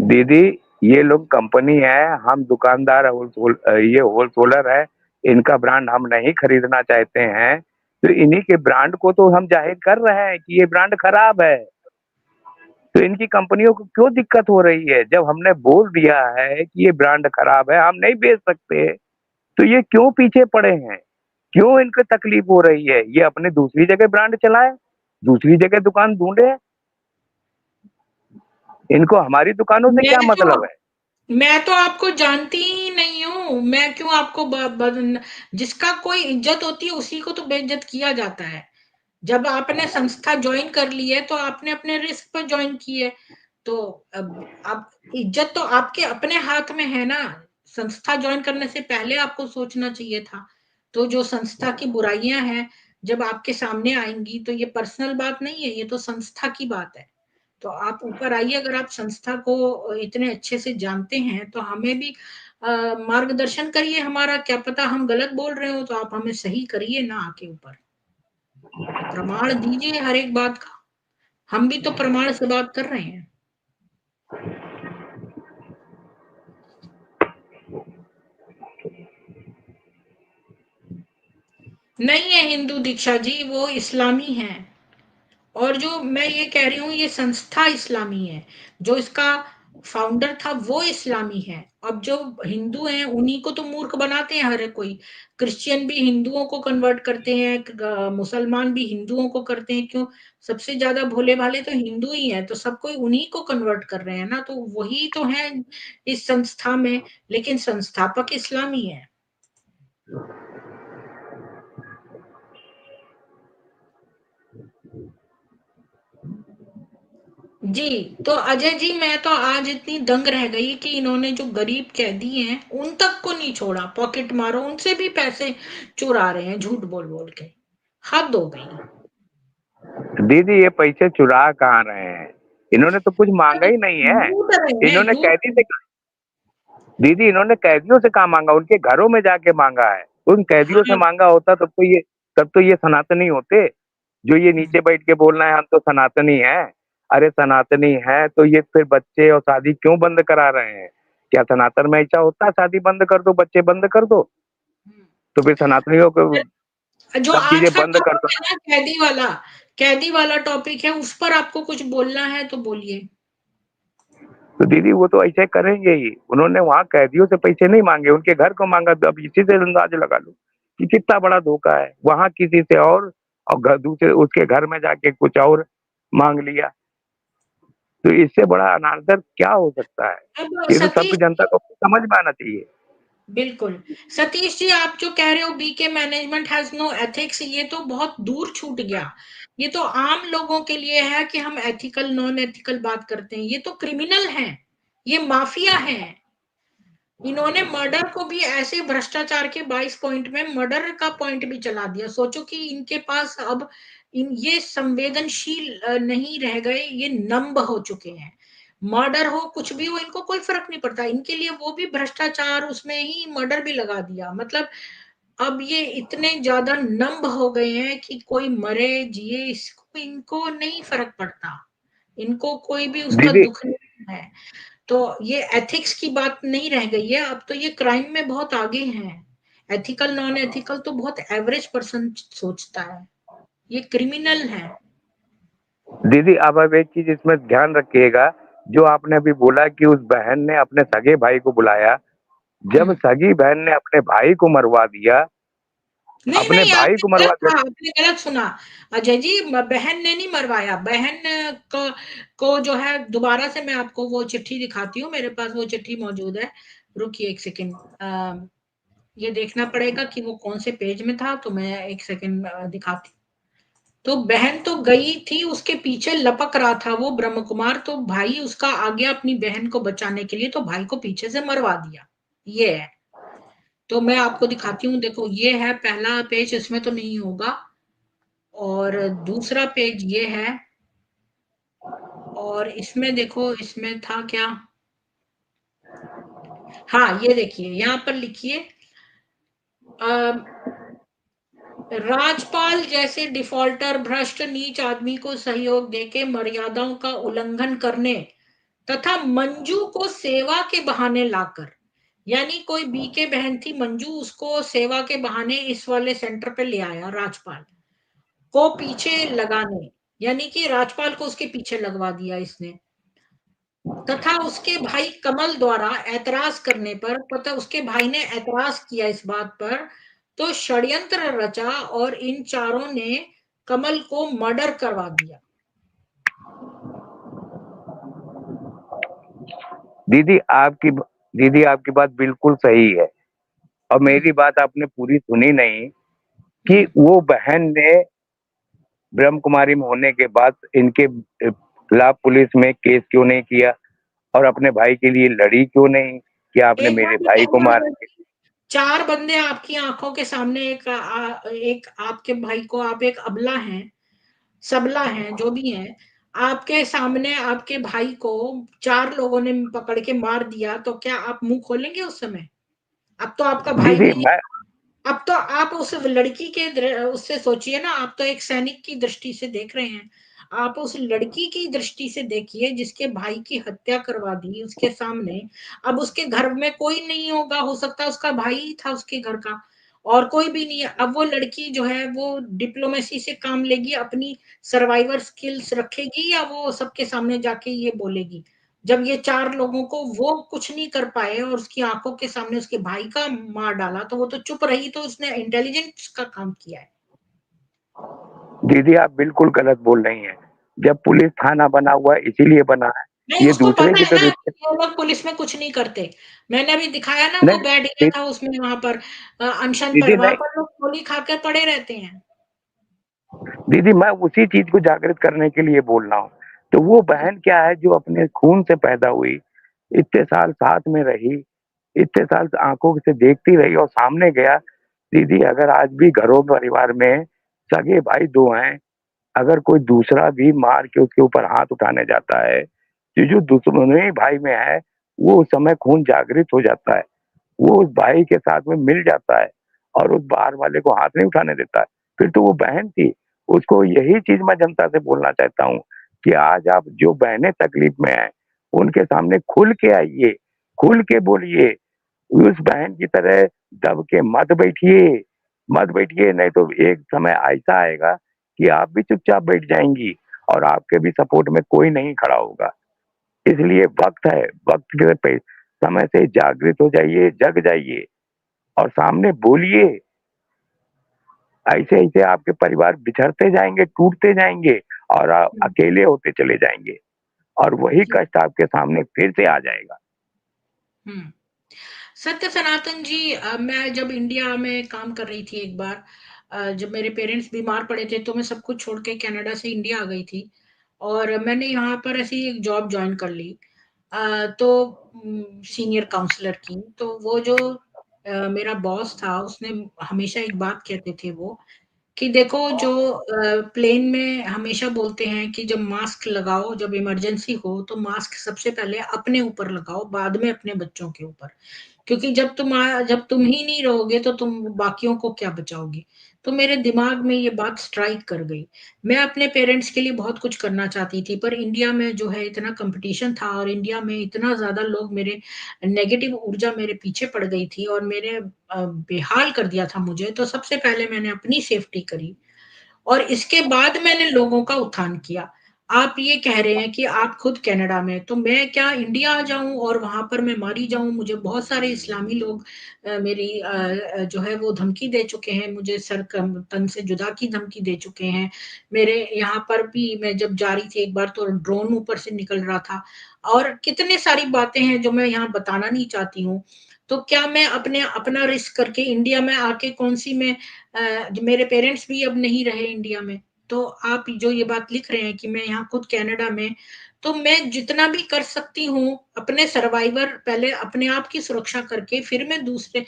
दीदी ये लोग कंपनी है, हम दुकानदार ये होलसेलर है, इनका ब्रांड हम नहीं खरीदना चाहते हैं, तो इन्हीं के ब्रांड को तो हम जाहिर कर रहे हैं कि ये ब्रांड खराब है। तो इनकी कंपनियों को क्यों दिक्कत हो रही है? जब हमने बोल दिया है कि ये ब्रांड खराब है, हम नहीं बेच सकते, तो ये क्यों पीछे पड़े हैं? क्यों इनको तकलीफ हो रही है? ये अपने दूसरी जगह ब्रांड चलाए, दूसरी जगह दुकान ढूंढे, इनको हमारी दुकानों से मैं क्या जो मतलब है? मैं तो आपको जानती ही नहीं हूँ, मैं क्यों आपको जिसका कोई इज्जत होती है उसी को तो बेइज्जत किया जाता है। जब आपने संस्था ज्वाइन कर ली है तो आपने अपने रिस्क पर ज्वाइन की है। तो अब इज्जत तो आपके अपने हाथ में है ना। संस्था ज्वाइन करने से पहले आपको सोचना चाहिए था। तो जो संस्था की बुराइयां हैं, जब आपके सामने आएंगी, तो ये पर्सनल बात नहीं है, ये तो संस्था की बात है। तो आप ऊपर आइए, अगर आप संस्था को इतने अच्छे से जानते हैं तो हमें भी मार्गदर्शन करिए। हमारा क्या पता हम गलत बोल रहे हो, तो आप हमें सही करिए ना आके ऊपर, प्रमाण दीजिए हर एक बात का। हम भी तो प्रमाण से बात कर रहे हैं। नहीं है हिंदू दीक्षा जी, वो इस्लामी है। और जो मैं ये कह रही हूँ, ये संस्था इस्लामी है। जो इसका फाउंडर था वो इस्लामी है। अब जो हिंदू हैं उन्हीं को तो मूर्ख बनाते हैं हर कोई। क्रिश्चियन भी हिंदुओं को कन्वर्ट करते हैं, मुसलमान भी हिंदुओं को करते हैं। क्यों? सबसे ज्यादा भोले भाले तो हिंदू ही हैं, तो सब कोई उन्हीं को कन्वर्ट कर रहे हैं ना, तो वही तो है इस संस्था में, लेकिन संस्थापक इस्लामी है। जी, तो अजय जी मैं तो आज इतनी दंग रह गई कि इन्होंने जो गरीब कैदी हैं उन तक को नहीं छोड़ा, पॉकेट मारो, उनसे भी पैसे चुरा रहे हैं झूठ बोल बोल के। हद हो गई। दीदी ये पैसे चुरा कहाँ रहे हैं? इन्होंने तो कुछ मांगा ही नहीं है। लूट रहे हैं, इन्होंने लूट कैदी से, दीदी इन्होंने कैदियों से कहाँ मांगा, उनके घरों में जाके मांगा है। उन कैदियों से हाँ, मांगा होता तब तो ये सनातनी होते। जो ये नीचे बैठ के बोलना है हम तो सनातनी हैं। अरे सनातनी है तो ये फिर बच्चे और शादी क्यों बंद करा रहे हैं? क्या सनातन में ऐसा होता है शादी बंद कर दो, बच्चे बंद कर दो? तो फिर सनातनियों को जो सब आज चीजें का बंद कर टॉपिक दो। है ना, कैदी वाला टॉपिक है, उस पर आपको कुछ बोलना है तो बोलिए। तो दीदी वो तो ऐसे करेंगे ही। उन्होंने वहां कैदियों से पैसे नहीं मांगे, उनके घर को मांगा। तो अब इसी से अंदाज लगा लो कि कितना बड़ा धोखा है। वहां किसी से और दूसरे उसके घर में जाके कुछ और मांग लिया। तो इससे बड़ा अनादर क्या हो सकता है? अब ये तो सतीश, सब जनता को समझ में आना चाहिए। बिल्कुल सतीश जी, आप जो कह रहे हो BK management has no ethics, ये तो बहुत दूर छूट गया। ये तो आम लोगों के लिए है कि हम एथिकल नॉन एथिकल बात करते हैं, ये तो क्रिमिनल है, ये माफिया है। इन्होंने मर्डर को भी ऐसे भ्रष्टाचार के 22 पॉइंट में मर्डर का पॉइंट भी चला दिया। सोचो कि इनके पास अब ये संवेदनशील नहीं रह गए, ये नंब हो चुके हैं। मर्डर हो कुछ भी हो इनको कोई फर्क नहीं पड़ता, इनके लिए वो भी भ्रष्टाचार, उसमें ही मर्डर भी लगा दिया। मतलब अब ये इतने ज्यादा नंब हो गए हैं कि कोई मरे जिए इसको इनको नहीं फर्क पड़ता, इनको कोई भी उसका दीदी दुख नहीं है। तो ये एथिक्स की बात नहीं रह गई है, अब तो ये क्राइम में बहुत आगे हैं। एथिकल नॉन एथिकल तो बहुत एवरेज पर्सन सोचता है, ये क्रिमिनल है। दीदी अब एक चीज इसमें ध्यान रखिएगा। जो आपने अभी बोला कि उस बहन ने अपने सगे भाई को बुलाया। जब सगी बहन ने अपने भाई को मरवा दिया, नहीं अपने नहीं, भाई आपने को गलत मरवा दिया। कहा, आपने गलत सुना। अजय जी, बहन ने नहीं मरवाया, बहन को जो है, दोबारा से मैं आपको वो चिट्ठी दिखाती हूँ, मेरे पास वो चिट्ठी मौजूद है। रुकिए एक सेकेंड, ये देखना पड़ेगा कि वो कौन से पेज में था, तो मैं एक सेकेंड दिखाती हूँ। तो बहन तो गई थी, उसके पीछे लपक रहा था वो ब्रह्म कुमार, तो भाई उसका आ गया अपनी बहन को बचाने के लिए, तो भाई को पीछे से मरवा दिया। ये है, तो मैं आपको दिखाती हूँ, देखो ये है पहला पेज, इसमें तो नहीं होगा, और दूसरा पेज ये है, और इसमें देखो इसमें था क्या। हाँ ये देखिए यहाँ पर लिखिए, राजपाल जैसे डिफॉल्टर भ्रष्ट नीच आदमी को सहयोग देके मर्यादाओं का उल्लंघन करने तथा मंजू को सेवा के बहाने लाकर, यानी कोई बीके बहन थी मंजू, उसको सेवा के बहाने इस वाले सेंटर पे ले आया राजपाल को पीछे लगाने, यानी कि राजपाल को उसके पीछे लगवा दिया इसने। तथा उसके भाई कमल द्वारा ऐतराज करने पर, पता उसके भाई ने ऐतराज किया इस बात पर, तो षड्यंत्र रचा और इन चारों ने कमल को मर्डर करवा दिया। दीदी आपकी दीदी आपकी बात बिल्कुल सही है। और मेरी बात आपने पूरी सुनी नहीं कि वो बहन ने ब्रह्म कुमारी में होने के बाद इनके खिलाफ पुलिस में केस क्यों नहीं किया? और अपने भाई के लिए लड़ी क्यों नहीं कि आपने एक मेरे बात भाई को मार बताइए, दिया? चार बंदे आपकी आंखों के सामने, एक आपके भाई को, आप एक अबला हैं, सबला हैं, जो भी हैं, आपके सामने आपके भाई को चार लोगों ने पकड़ के मार दिया, तो क्या आप मुंह खोलेंगे उस समय? अब तो आपका भाई दीदी भी नहीं, मैं अब तो आप उस लड़की के उससे सोचिए ना, आप तो एक सैनिक की दृष्टि से देख रहे हैं, आप उस लड़की की दृष्टि से देखिए जिसके भाई की हत्या करवा दी उसके सामने। अब उसके घर में कोई नहीं होगा, हो सकता है उसका भाई ही था उसके घर का, और कोई भी नहीं है। अब वो लड़की जो है वो डिप्लोमेसी से काम लेगी, अपनी सर्वाइवर स्किल्स रखेगी, या वो सबके सामने जाके ये बोलेगी? जब ये 4 लोगों को वो कुछ नहीं कर पाए और उसकी आँखों के सामने उसके भाई का मार डाला, तो वो तो चुप रही, तो उसने इंटेलिजेंस का काम किया है। दीदी आप बिल्कुल गलत बोल रही हैं। जब पुलिस थाना बना हुआ है इसीलिए बना है, नहीं, ये उसको दूसरे पता की है तो ना रिस्पेक्ट कि वो लोग पुलिस में कुछ नहीं करते। मैंने अभी दिखाया ना वो नहीं बेड एरिया था उसमें वहाँ पर अनशन पर, दीदी वहाँ नहीं पर लोग गोली खाकर पड़े रहते हैं। दीदी मैं उसी चीज को जागृत करने के लिए बोल रहा हूँ। तो वो बहन क्या है जो अपने खून से पैदा हुई, इतने साल साथ में रही, इतने साल आंखों से देखती रही और सामने गया। दीदी अगर आज भी घरों परिवार में सगे भाई दो हैं, अगर कोई दूसरा भी मार के उसके ऊपर हाथ उठाने जाता है, तो जो दुश्मनी भाई में है वो उस समय खून जागृत हो जाता है, वो उस भाई के साथ में मिल जाता है और उस बाहर वाले को हाथ नहीं उठाने देता है। फिर तो वो बहन थी। उसको यही चीज मैं जनता से बोलना चाहता हूँ कि आज आप जो बहनें तकलीफ में हैं उनके सामने खुल के आइए, खुल के बोलिए। उस बहन की तरह दब के मत बैठिए, मत बैठिए, नहीं तो एक समय ऐसा आएगा कि आप भी चुपचाप बैठ जाएंगी और आपके भी सपोर्ट में कोई नहीं खड़ा होगा। इसलिए वक्त है, वक्त के समय से जागृत हो जाइए, जग जाइए और सामने बोलिए। ऐसे ऐसे आपके परिवार बिछड़ते जाएंगे, टूटते जाएंगे और आप हुँ, अकेले होते चले जाएंगे और वही जी, कष्ट आपके सामने फिर से आ जाएगा। हुँ। सत्य सनातन जी, मैं जब इंडिया में काम कर रही थी एक बार, जब मेरे पेरेंट्स बीमार पड़े थे तो मैं सब कुछ छोड़ के कनाडा से इंडिया आ गई थी और मैंने यहाँ पर ऐसी एक जॉब जॉइन कर ली। तो सीनियर काउंसलर की, तो वो जो मेरा बॉस था उसने हमेशा एक बात कहते थे वो कि देखो जो प्लेन में हमेशा बोलते हैं कि जब मास्क लगाओ, जब इमरजेंसी हो तो मास्क सबसे पहले अपने ऊपर लगाओ, बाद में अपने बच्चों के ऊपर। क्योंकि जब तुम ही नहीं रहोगे तो तुम बाकियों को क्या बचाओगे? तो मेरे दिमाग में ये बात स्ट्राइक कर गई। मैं अपने पेरेंट्स के लिए बहुत कुछ करना चाहती थी, पर इंडिया में जो है इतना कॉम्पिटिशन था और इंडिया में इतना ज़्यादा लोग मेरे नेगेटिव ऊर्जा मेरे पीछे पड़ गई थी और मेरे बेहाल कर दिया था मुझे, तो सबसे पहले मैंने अपनी सेफ्टी करी और इसके बाद मैंने लोगों का उत्थान किया। आप ये कह रहे हैं कि आप खुद कनाडा में, तो मैं क्या इंडिया आ जाऊँ और वहाँ पर मैं मारी जाऊँ? मुझे बहुत सारे इस्लामी लोग मेरी जो है वो धमकी दे चुके हैं, मुझे सर कम तन से जुदा की धमकी दे चुके हैं। मेरे यहाँ पर भी मैं जब जा रही थी एक बार तो ड्रोन ऊपर से निकल रहा था और कितनी सारी बातें हैं जो मैं यहाँ बताना नहीं चाहती हूँ। तो क्या मैं अपना रिस्क करके इंडिया में आके कौन-सी मैं मेरे पेरेंट्स भी अब नहीं रहे इंडिया में, तो आप जो ये बात लिख रहे हैं कि मैं यहाँ खुद कनाडा में, तो मैं जितना भी कर सकती हूँ, अपने सर्वाइवर पहले अपने आप की सुरक्षा करके फिर मैं दूसरे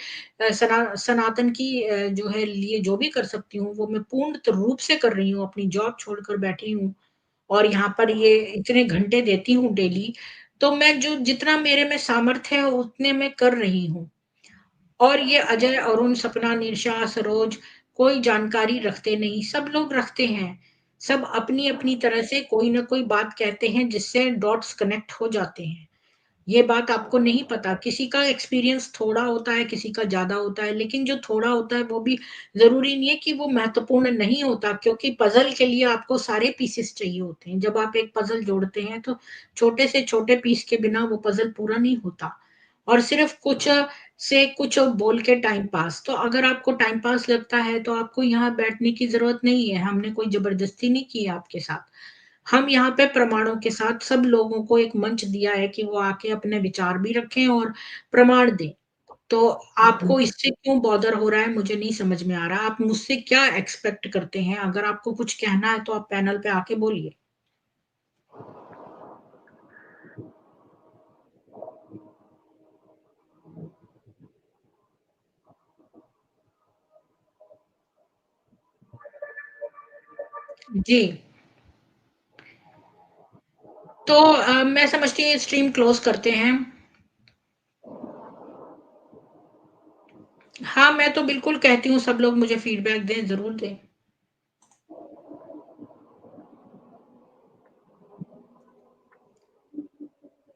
सनातन की जो है लिए जो भी कर सकती हूँ, वो मैं पूर्ण रूप से कर रही हूँ, अपनी जॉब छोड़कर बैठी हूँ और यहाँ पर ये इतने घंटे देती हूँ डेली, तो मैं जो जितना मेरे में सामर्थ्य है, उतने मैं कर रही हूँ। और ये अजय, अरुण, सपना, निशा, सरोज कोई जानकारी रखते नहीं, सब लोग रखते हैं। सब अपनी-अपनी तरह से कोई न कोई बात कहते हैं जिससे डॉट्स कनेक्ट हो जाते हैं। ये बात आपको नहीं पता, किसी का एक्सपीरियंस थोड़ा होता है, किसी का ज़्यादा होता है, लेकिन जो थोड़ा होता है वो भी ज़रूरी नहीं है कि वो महत्वपूर्ण नहीं होता क्योंकि पज़ल के लिए आपको सारे पीसेस चाहिए होते हैं। जब आप एक पज़ल जोड़ते हैं तो छोटे से छोटे पीस के बिना वो पज़ल पूरा नहीं होता और सिर्फ़ कुछ से कुछ बोल के टाइम पास। तो अगर आपको टाइम पास लगता है तो आपको यहाँ बैठने की ज़रूरत नहीं है, हमने कोई ज़बरदस्ती नहीं की है आपके साथ। हम यहाँ पे प्रमाणों के साथ सब लोगों को एक मंच दिया है कि वो आके अपने विचार भी रखें और प्रमाण दें। तो आपको इससे क्यों बॉदर हो रहा है मुझे नहीं समझ में आ रहा। आप मुझसे क्या एक्सपेक्ट करते हैं? अगर आपको कुछ कहना है तो आप पैनल पे आके बोलिए। जी, तो मैं समझती हूँ स्ट्रीम क्लोज़ करते हैं। हाँ, मैं तो बिल्कुल कहती हूँ सब लोग मुझे फीडबैक दें, ज़रूर दें।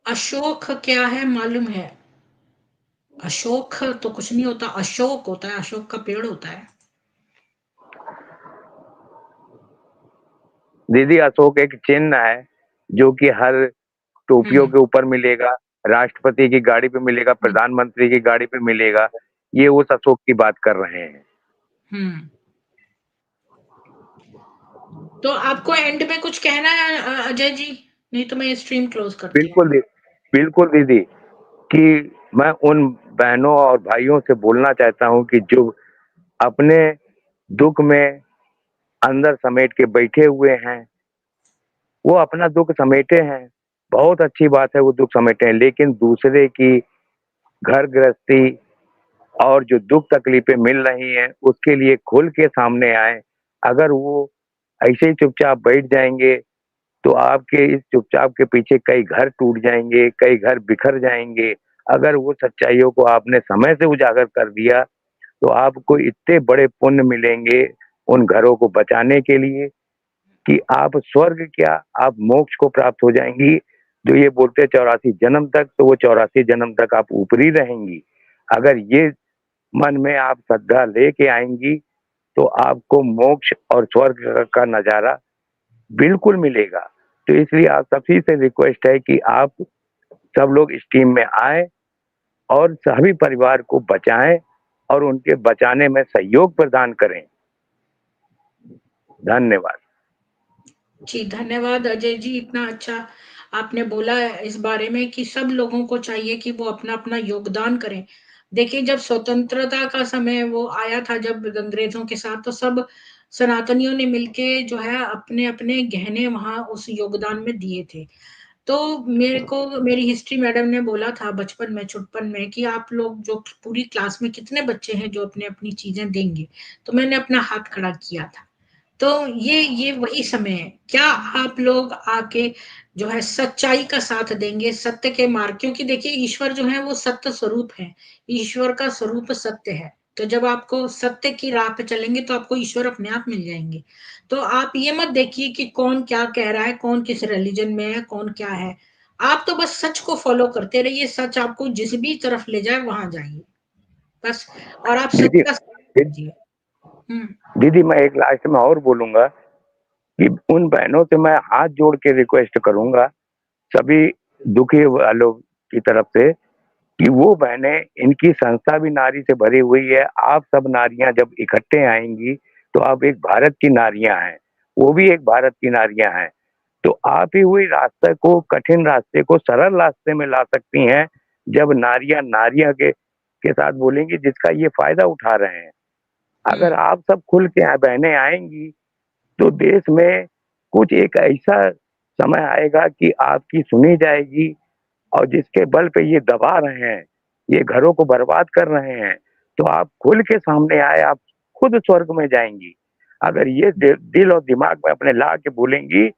अशोक क्या है मालूम है? अशोक तो कुछ नहीं होता, अशोक होता है, अशोक का पेड़ होता है। दीदी अशोक एक चिन्ह है जो कि हर टोपियों के ऊपर मिलेगा, राष्ट्रपति की गाड़ी पे मिलेगा, प्रधानमंत्री की गाड़ी पे मिलेगा। ये उस अशोक की बात कर रहे हैं। तो आपको एंड में कुछ कहना है अजय जी? नहीं तो मैं स्ट्रीम क्लोज करती हूँ। बिल्कुल दीदी, कि मैं उन बहनों और भाइयों से बोलना चाहता हूँ कि जो अपने दुख में अंदर समेट के बैठे हुए हैं, वो अपना दुख समेटे हैं, बहुत अच्छी बात है वो दुख समेटे हैं, लेकिन दूसरे की घर गृहस्थी और जो दुख तकलीफें मिल रही हैं उसके लिए खुल के सामने आए। अगर वो ऐसे ही चुपचाप बैठ जाएंगे तो आपके इस चुपचाप के पीछे कई घर टूट जाएंगे, कई घर बिखर जाएंगे। अगर वो सच्चाइयों को आपने समय से उजागर कर दिया तो आपको इतने बड़े पुण्य मिलेंगे उन घरों को बचाने के लिए कि आप स्वर्ग क्या, आप मोक्ष को प्राप्त हो जाएंगी। जो ये बोलते हैं 84 जन्म तक, तो वो 84 जन्म तक आप ऊपरी रहेंगी। अगर ये मन में आप श्रद्धा लेके आएंगी तो आपको मोक्ष और स्वर्ग का नजारा बिल्कुल मिलेगा। तो इसलिए आप सभी से रिक्वेस्ट है कि आप सब लोग इस टीम में आए और सभी परिवार को बचाएं और उनके बचाने में सहयोग प्रदान करें। धन्यवाद जी, धन्यवाद अजय जी, इतना अच्छा आपने बोला है इस बारे में कि सब लोगों को चाहिए कि वो अपना-अपना योगदान करें। देखिए, जब स्वतंत्रता का समय वो आया था जब अंग्रेज़ों के साथ, तो सब सनातनियों ने मिलके जो है अपने-अपने गहने वहाँ उस योगदान में दिए थे। तो मेरे को मेरी हिस्ट्री मैडम ने बोला था बचपन में, छुटपन में कि आप लोग जो पूरी क्लास में कितने बच्चे हैं जो अपनी-अपनी चीज़ें देंगे? तो मैंने अपना हाथ खड़ा किया था। तो ये वही समय है। क्या आप लोग आके जो है सच्चाई का साथ देंगे, सत्य के मार्ग, क्योंकि देखिए ईश्वर जो है वो सत्य स्वरूप है। ईश्वर का स्वरूप सत्य है। तो जब आपको सत्य की राह पे चलेंगे तो आपको ईश्वर अपने आप मिल जाएँगे। तो आप ये मत देखिए कि कौन क्या कह रहा है, कौन किस रिलिजन में है, कौन क्या है। आप तो बस सच को फॉलो करते रहिए, सच आपको जिस भी तरफ ले जाए वहाँ जाइए। बस, और आप सच दीदी। का साथ दीजिए। हुँ। दीदी मैं एक लास्ट में और बोलूंगा कि उन बहनों से मैं हाथ जोड़ के रिक्वेस्ट करूंगा सभी दुखी वालों की तरफ से कि वो बहनें, इनकी संस्था भी नारी से भरी हुई है। आप सब नारियां जब इकट्ठे आएंगी तो आप एक भारत की नारियां हैं, वो भी एक भारत की नारियां हैं। तो आप ही हुई रास्ते को, कठिन रास्ते को सरल रास्ते में ला सकती हैं जब नारियां नारियां के साथ बोलेंगी जिसका ये फायदा उठा रहे हैं। अगर हुँ। आप सब खुल के बहनें आएंगी तो देश में कुछ एक ऐसा समय आएगा कि आपकी सुनी जाएगी। और जिसके बल पे ये दबा रहे हैं, ये घरों को बर्बाद कर रहे हैं, तो आप खुल के सामने आए, आप खुद स्वर्ग में जाएंगी। अगर ये दिल और दिमाग में अपने ला के बोलेंगी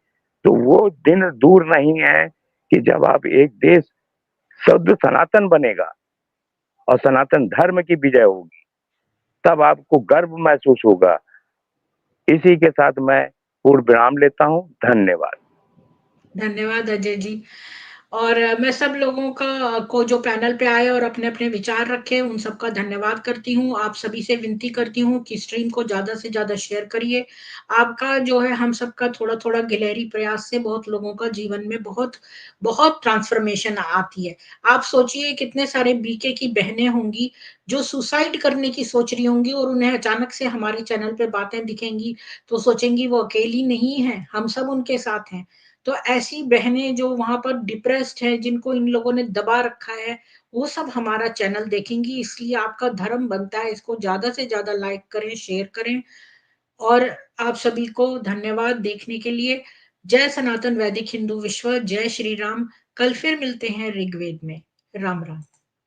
तो वो दिन दूर नहीं है कि जब आप एक देश शुद्ध सनातन बनेगा और सनातन धर्म की विजय होगी, तब आपको गर्व महसूस होगा। इसी के साथ मैं पूर्ण विराम लेता हूँ। धन्यवाद। धन्यवाद अजय जी। और मैं सब लोगों का को जो पैनल पे आए और अपने-अपने विचार रखे, उन सबका धन्यवाद करती हूँ। आप सभी से विनती करती हूँ कि स्ट्रीम को ज़्यादा से ज़्यादा शेयर करिए। आपका जो है हम सबका थोड़ा-थोड़ा गिलहरी प्रयास से बहुत लोगों का जीवन में बहुत बहुत ट्रांसफ़ॉर्मेशन आती है। आप सोचिए कितने सारे बीके की बहनें होंगी, जो सुसाइड करने की सोच रही होंगी और उन्हें अचानक से हमारे चैनल पे बातें दिखेंगी, तो सोचेंगी वो अकेली नहीं हैं, हम सब उनके साथ हैं। तो ऐसी बहनें जो वहाँ पर डिप्रेस्ड हैं, जिनको इन लोगों ने दबा रखा है, वो सब हमारा चैनल देखेंगी, इसलिए आपका धर्म बनता है इसको ज़्यादा से ज़्यादा लाइक करें, शेयर करें, और आप सभी को धन्यवाद देखने के लिए। जय सनातन वैदिक हिंदू विश्व, जय श्री राम। कल फिर मिलते हैं ऋग्वेद में। राम राम।